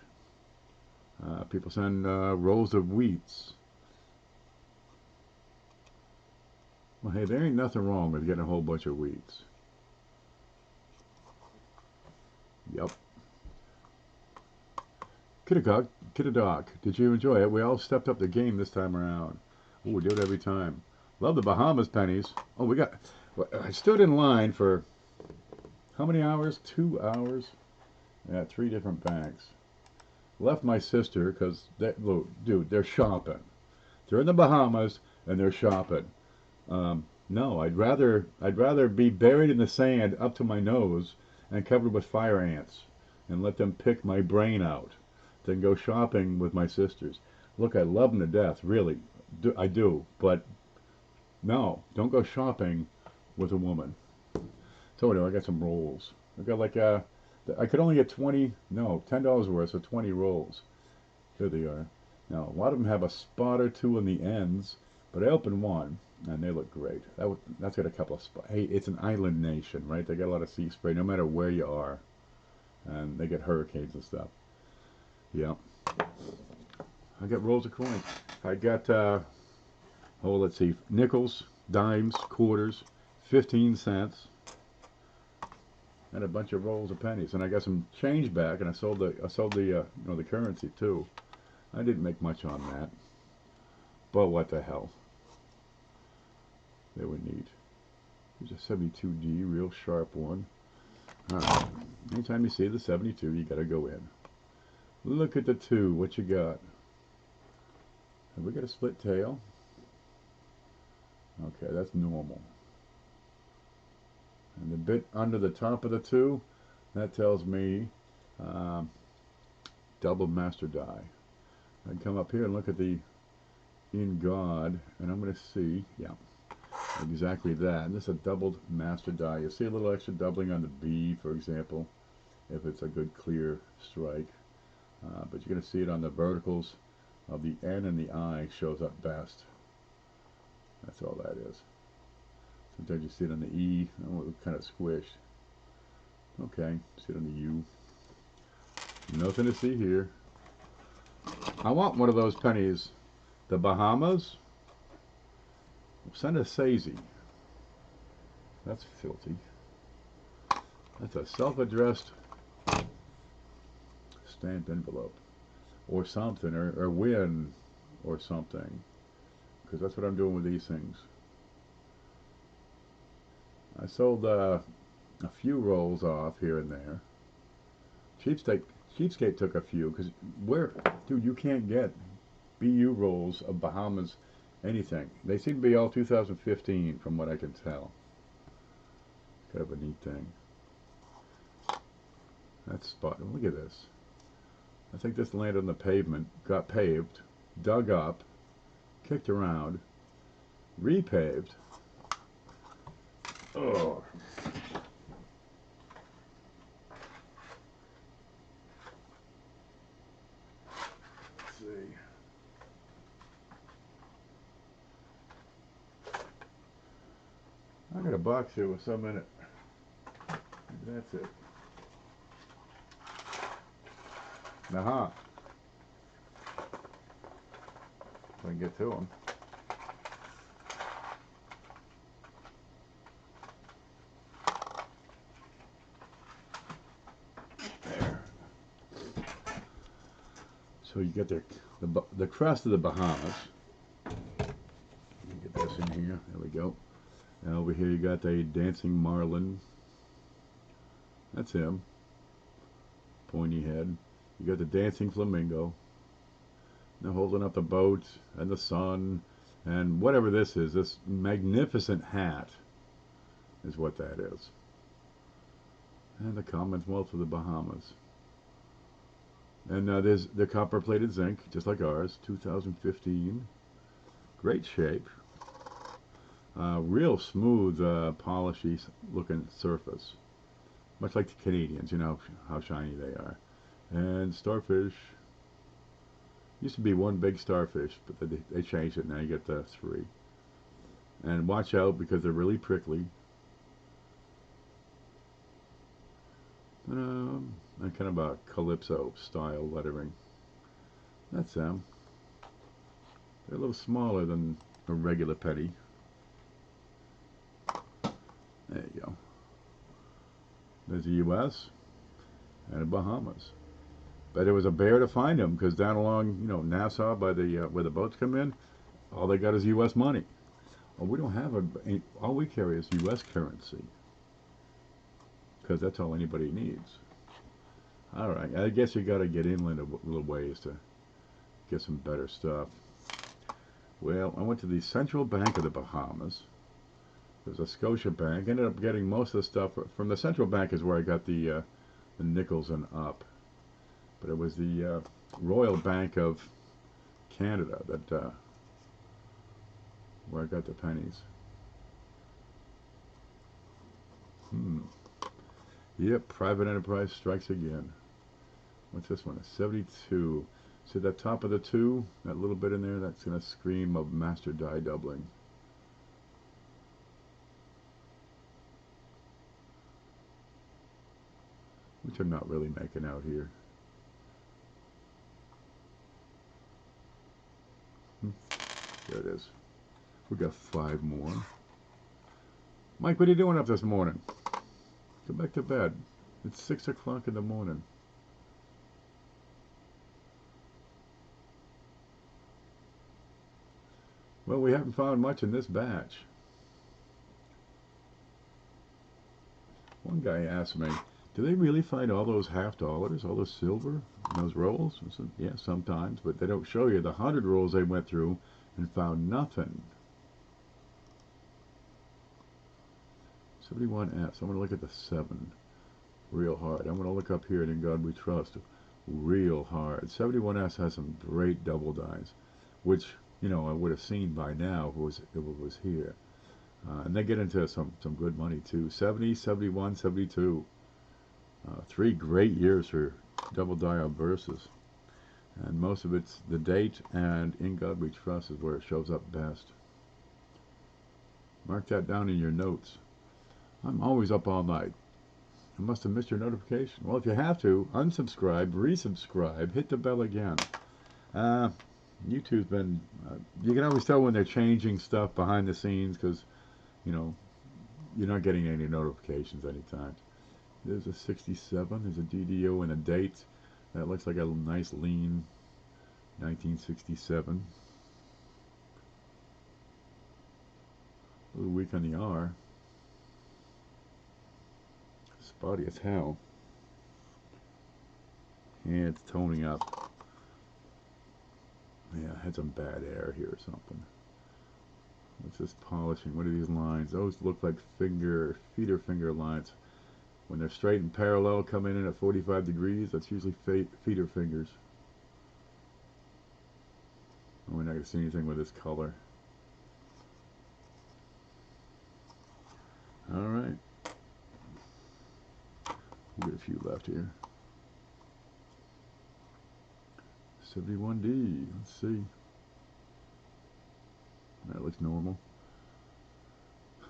S1: People send rolls of wheats. Well, hey, there ain't nothing wrong with getting a whole bunch of wheats. Yep. Kiddadoc, did you enjoy it? We all stepped up the game this time around. Oh, we do it every time. Love the Bahamas pennies. Oh, I stood in line for how many hours? 2 hours at 3 different banks. Left my sister because, look, dude, they're shopping. They're in the Bahamas and they're shopping. No, I'd rather be buried in the sand up to my nose and covered with fire ants and let them pick my brain out than go shopping with my sisters. Look, I love them to death, really. I do, but no, don't go shopping with a woman. So anyway, I got some rolls. I got like I could only get 20, no, $10 worth, so 20 rolls. There they are. Now, a lot of them have a spot or two on the ends, but I opened one, and they look great. That's got a couple of spots. Hey, it's an island nation, right? They got a lot of sea spray, no matter where you are, and they get hurricanes and stuff. Yeah. I got rolls of coins. I got, let's see, nickels, dimes, quarters, 15 cents, and a bunch of rolls of pennies. And I got some change back, and I sold the the currency too. I didn't make much on that, but what the hell? They were neat. Here's a 72D, real sharp one. Alright, anytime you see the 72, you gotta go in. Look at the 2, what you got? Have we got a split tail? Okay, that's normal. And the bit under the top of the 2, that tells me double master die. I can come up here and look at the in God, and I'm going to see, yeah, exactly that. And this is a doubled master die. You see a little extra doubling on the B, for example, if it's a good clear strike. But you're going to see it on the verticals of the N and the I shows up best. That's all that is. Sometimes you see it on the E, oh, it's kind of squished. Okay, see it on the U. Nothing to see here. I want one of those pennies. The Bahamas. Send a Sazy. That's filthy. That's a self-addressed stamped envelope. Or something, or win, or something. Because that's what I'm doing with these things. I sold a few rolls off here and there. Cheapskate took a few, because dude, you can't get BU rolls of Bahamas anything. They seem to be all 2015 from what I can tell. Kind of a neat thing. That's spot. Look at this. I think this landed on the pavement, got paved, dug up, kicked around, repaved. Oh. Let's see. I got a box here with some in it. Maybe that's it. Aha. If I can get to them. There. So you get the crest of the Bahamas. Let me get this in here. There we go. Now over here you got the dancing marlin. That's him. Pointy head. You got the dancing flamingo. Now holding up the boat and the sun and whatever this is. This magnificent hat is what that is. And the Commonwealth of the Bahamas. And there's the copper-plated zinc, just like ours, 2015. Great shape. Real smooth, polishy looking surface. Much like the Canadians, you know how shiny they are. And starfish. Used to be one big starfish, but they changed it. Now you get the 3. And watch out because they're really prickly. And kind of a calypso style lettering. That's them. They're a little smaller than a regular penny. There you go. There's the U.S. and the Bahamas. But it was a bear to find them because down along, Nassau by the where the boats come in, all they got is U.S. money. Well, we don't have all we carry is U.S. currency because that's all anybody needs. All right, I guess you got to get inland a little ways to get some better stuff. Well, I went to the Central Bank of the Bahamas. There's a Scotia Bank. Ended up getting most of the stuff from the Central Bank is where I got the nickels and up. But it was the Royal Bank of Canada that where I got the pennies. Yep, private enterprise strikes again. What's this one? A 72. See that top of the 2? That little bit in there? That's going to scream of master die doubling. Which I'm not really making out here. There it is. We got 5 more. Mike, what are you doing up this morning? Go back to bed. It's 6 o'clock in the morning. Well, we haven't found much in this batch. One guy asked me, do they really find all those $half, all those silver in those rolls? I said, yeah, sometimes, but they don't show you the 100 rolls they went through and found nothing. 71S. I'm going to look at the 7 real hard. I'm going to look up here at In God We Trust real hard. 71S has some great double dies, which, you know, I would have seen by now if it was here. And they get into some good money too. 70, 71, 72. 3 great years for double die on verses. And most of it's the date and In God We Trust is where it shows up best. Mark that down in your notes. I'm always up all night. I must have missed your notification. Well, if you have to, unsubscribe, resubscribe, hit the bell again. YouTube's been, you can always tell when they're changing stuff behind the scenes because, you know, you're not getting any notifications anytime. There's a 67, there's a DDO and a date. That looks like a nice lean 1967. A little weak on the R. Spotty as hell. Yeah, it's toning up. Yeah, I had some bad air here or something. What's this polishing? What are these lines? Those look like feeder finger lines. When they're straight and parallel coming in at 45 degrees, that's usually feeder fingers. Oh, we're not going to see anything with this color. Alright. We'll get a few left here. 71D. Let's see. That looks normal.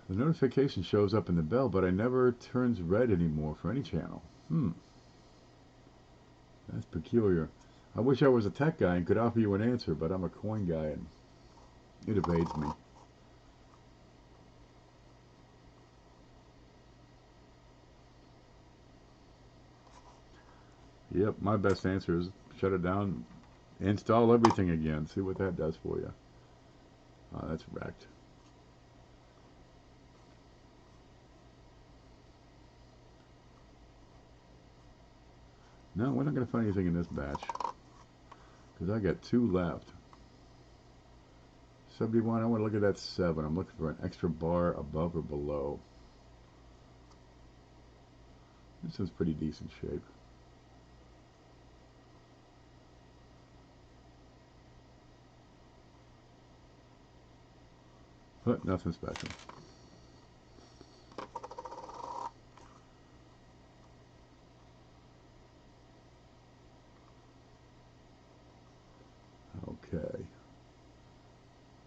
S1: The notification shows up in the bell, but it never turns red anymore for any channel. That's peculiar. I wish I was a tech guy and could offer you an answer, but I'm a coin guy and it evades me. Yep, my best answer is shut it down, install everything again, see what that does for you. That's wrecked. No, we're not going to find anything in this batch because I got 2 left. 71, I want to look at that 7. I'm looking for an extra bar above or below. This is pretty decent shape. But nothing special. Okay.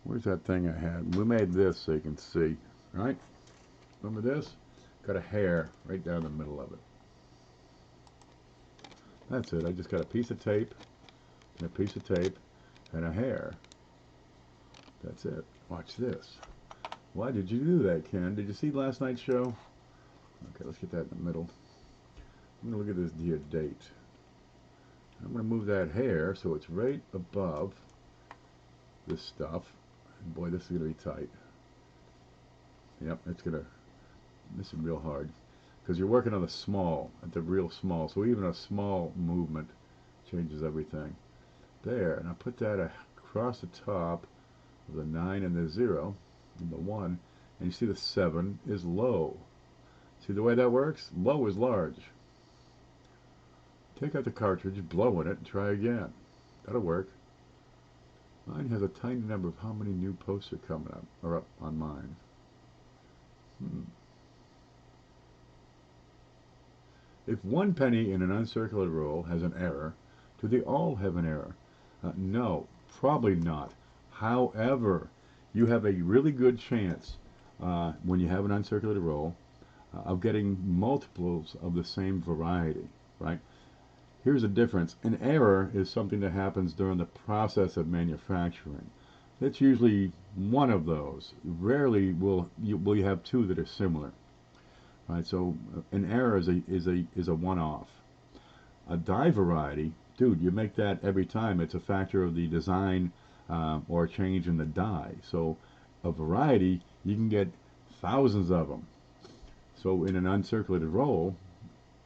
S1: Where's that thing I had? We made this so you can see, right? Remember this? Got a hair right down the middle of it. That's it. I just got a piece of tape and a piece of tape and a hair. That's it. Watch this. Why did you do that, Ken? Did you see last night's show? Okay, let's get that in the middle. I'm going to look at this dear date. I'm going to move that hair so it's right above this stuff. And boy, this is going to be tight. Yep, this is real hard. Because you're working on the small, at the real small. So even a small movement changes everything. There, and I put that across the top of the 9 and the 0 and the 1. And you see the 7 is low. See the way that works? Low is large. Take out the cartridge, blow in it, and try again. That'll work. Mine has a tiny number of how many new posts are coming up, or up on mine. If one penny in an uncirculated roll has an error, do they all have an error? No, probably not. However, you have a really good chance when you have an uncirculated roll of getting multiples of the same variety, right? Here's the difference. An error is something that happens during the process of manufacturing. It's usually one of those. Rarely will you have two that are similar, right? So an error is a one-off. A die variety, dude, you make that every time. It's a factor of the design or a change in the die. So a variety, you can get thousands of them. So in an uncirculated roll,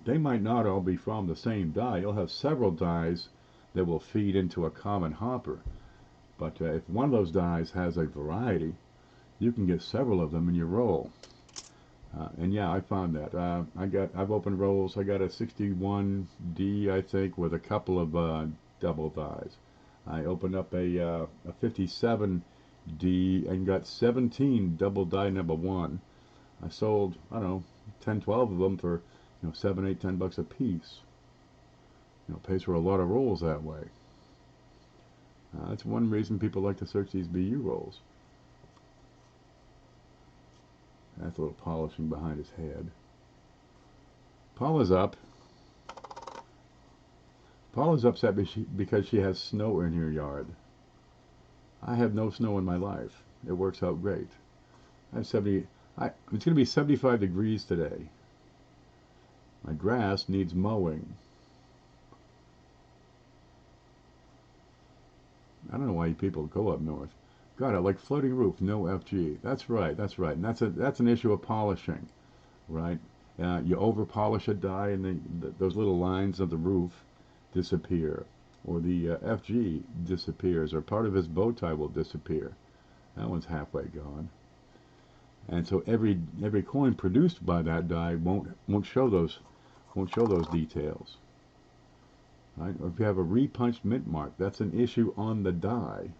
S1: they might not all be from the same die. You'll have several dies that will feed into a common hopper. But if one of those dies has a variety, you can get several of them in your roll. And yeah, I found that. I've opened rolls. I got a 61D, I think, with a couple of double dies. I opened up a 57D and got 17 double die number one. I sold, I don't know, 10, 12 of them for, 7, 8, 10 bucks a piece. Pays for a lot of rolls that way. That's one reason people like to search these BU rolls. That's a little polishing behind his head. Paula's up. Paula's upset because she has snow in her yard. I have no snow in my life. It works out great. It's going to be 75 degrees today. My grass needs mowing. I don't know why you people go up north. God, I like floating roof, no FG. That's right, and that's an issue of polishing, right? You over polish a die, and those little lines of the roof disappear, or the FG disappears, or part of his bow tie will disappear. That one's halfway gone. And so every coin produced by that die won't show those details. Right? Or if you have a repunched mint mark, that's an issue on the die.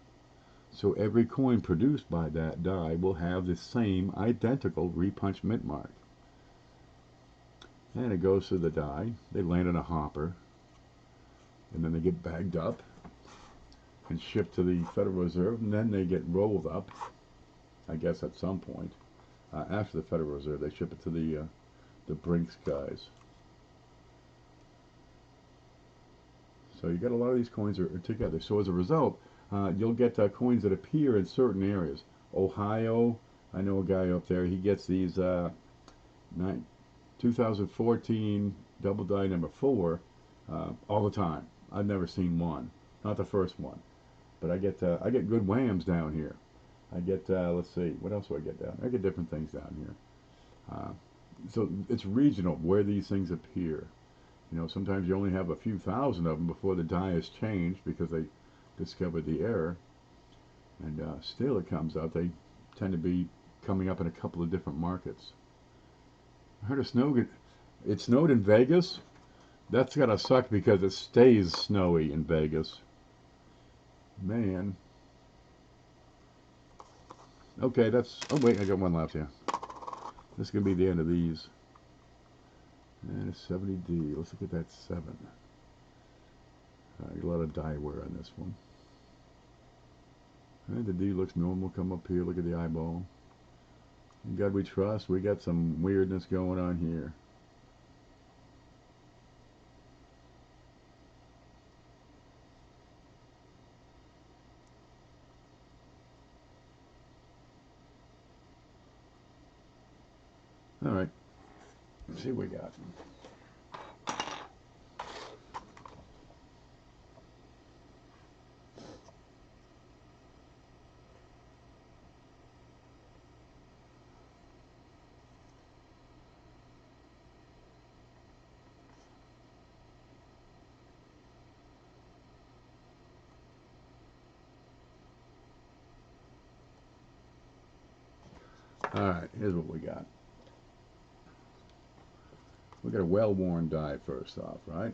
S1: So every coin produced by that die will have the same identical repunched mint mark. And it goes through the die. They land in a hopper, and then they get bagged up and shipped to the Federal Reserve, and then they get rolled up, I guess at some point. After the Federal Reserve, they ship it to the Brinks guys. So you got a lot of these coins are together. So as a result, you'll get coins that appear in certain areas. Ohio, I know a guy up there. He gets these 2014 double die number 4 all the time. I've never seen one, not the first one, but I get good whams down here. I get let's see, what else do I get down? I get different things down here. So it's regional where these things appear. Sometimes you only have a few thousand of them before the die is changed because they discovered the error, and still it comes out they tend to be coming up in a couple of different markets. I heard it snowed in Vegas. That's gotta suck because it stays snowy in Vegas. Man. Okay, oh wait, I got one left here. This is gonna be the end of these. And a 70D. Let's look at that 7. A lot of die wear on this one. And the D looks normal. Come up here. Look at the eyeball. In God we trust. We got some weirdness going on here. All right. Let's see what we got. All right, here's what we got. We got a well-worn die first off, right?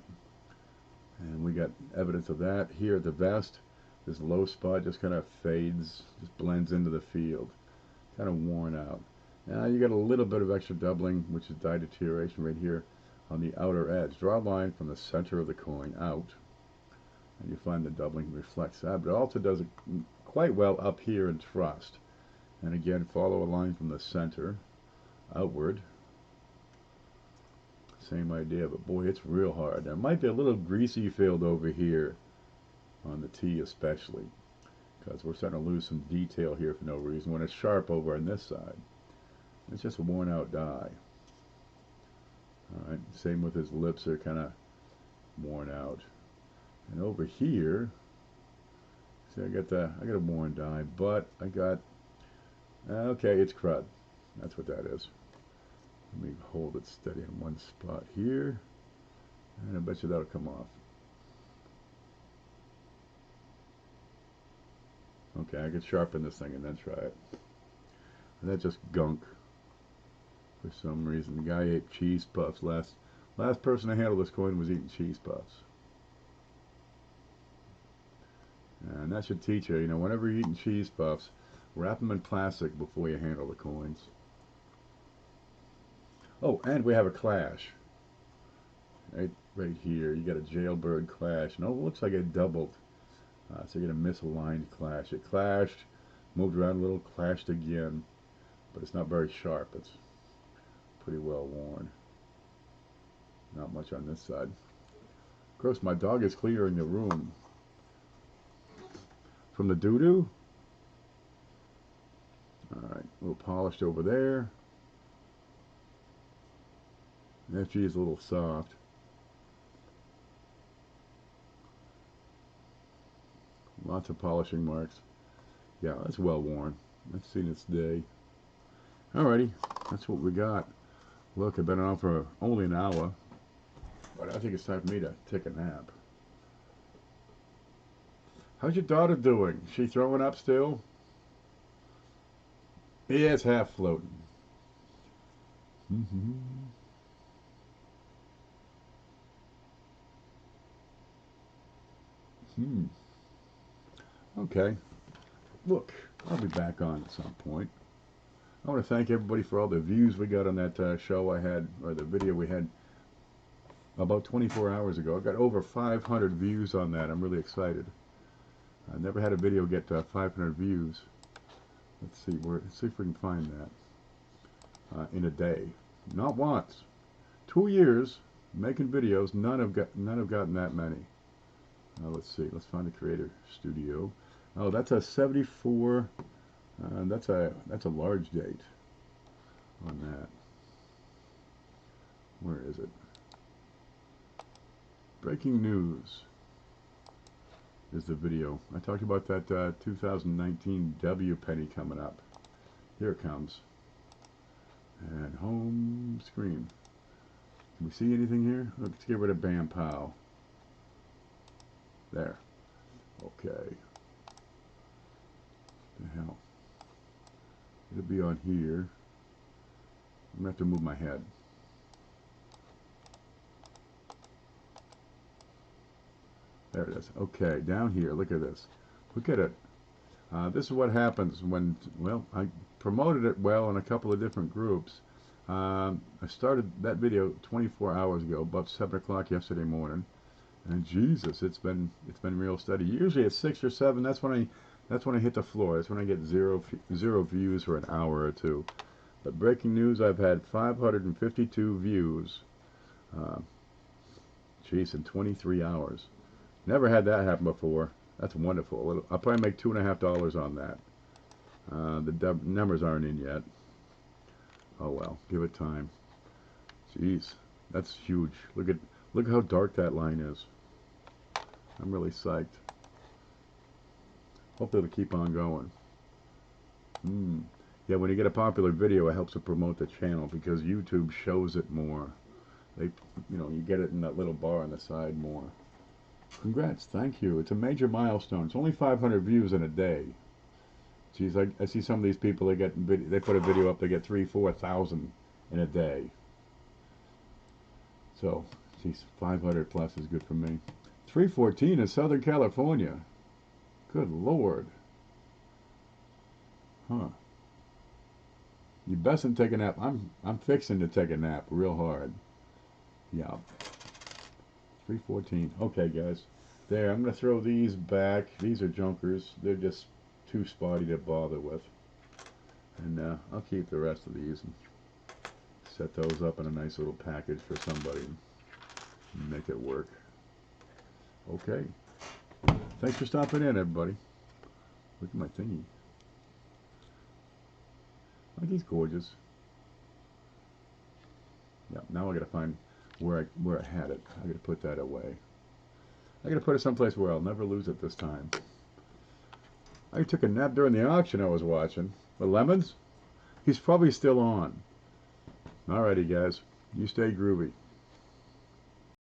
S1: And we got evidence of that here at the vest. This low spot just kind of fades, just blends into the field, kind of worn out. Now you got a little bit of extra doubling, which is die deterioration right here on the outer edge. Draw a line from the center of the coin out, and you find the doubling reflects that. But it also does it quite well up here in trust. And again, follow a line from the center outward. Same idea, but boy, it's real hard. There might be a little greasy field over here on the T especially, because we're starting to lose some detail here for no reason when it's sharp over on this side. It's just a worn out die. Alright, same with his lips, are kind of worn out. And over here, see, I got a worn die, but I got, okay, it's crud. That's what that is. Let me hold it steady in one spot here, and I bet you that'll come off. Okay, I could sharpen this thing and then try it. And that's just gunk. For some reason, the guy ate cheese puffs. Last person to handle this coin was eating cheese puffs. And that should teach you, you know, whenever you're eating cheese puffs, wrap them in plastic before you handle the coins. Oh, and we have a clash. Right here, you got a jailbird clash. No, it looks like it doubled. So you get a misaligned clash. It clashed, moved around a little, clashed again, but it's not very sharp. It's pretty well worn. Not much on this side. Of course, my dog is clearing the room from the doo-doo. Alright, a little polished over there. FG is a little soft. Lots of polishing marks. Yeah, that's well worn. That's seen its day. Alrighty, that's what we got. Look, I've been on for only an hour, but I think it's time for me to take a nap. How's your daughter doing? She throwing up still? Yeah, it's half floating. Okay. Look, I'll be back on at some point. I want to thank everybody for all the views we got on that show I had, or the video we had about 24 hours ago. I got over 500 views on that. I'm really excited. I never had a video get 500 views. Let's see if we can find that in a day. Not once. 2 years making videos. None have gotten that many. Let's see. Let's find the Creator Studio. Oh, that's a 74. That's a large date on that. Where is it? Breaking news is the video. I talked about that 2019 W penny coming up. Here it comes. And home screen. Can we see anything here? Let's get rid of Bam Pow. There. Okay. What the hell? It'll be on here. I'm gonna have to move my head. There it is. Okay, down here, look at this. Look at it. This is what happens when, well, I promoted it well in a couple of different groups. I started that video 24 hours ago, about 7 o'clock yesterday morning, and Jesus, it's been real steady. Usually at 6 or 7, that's when I hit the floor. That's when I get zero views for an hour or two. But breaking news, I've had 552 views. Jeez, in 23 hours. Never had that happen before. That's wonderful. I'll probably make $2.50 on that. The numbers aren't in yet. Oh well, give it time. Jeez, that's huge. Look how dark that line is. I'm really psyched. Hopefully it'll keep on going. Yeah, when you get a popular video, it helps to promote the channel because YouTube shows it more. You get it in that little bar on the side more. Congrats, thank you. It's a major milestone. It's only 500 views in a day. Geez, I see some of these people, they put a video up, they get 3,000-4,000 in a day. So, geez, 500 plus is good for me. 314 in Southern California. Good Lord. Huh. You bestn't take a nap. I'm fixing to take a nap real hard. Yeah. 314. Okay, guys. There, I'm going to throw these back. These are junkers. They're just too spotty to bother with. And I'll keep the rest of these and set those up in a nice little package for somebody and make it work. Okay. Thanks for stopping in, everybody. Look at my thingy. Aren't these gorgeous? Yeah, now I gotta find where I had it. I gotta put that away. I gotta put it someplace where I'll never lose it this time. I took a nap during the auction I was watching. The lemons? He's probably still on. Alrighty, guys. You stay groovy.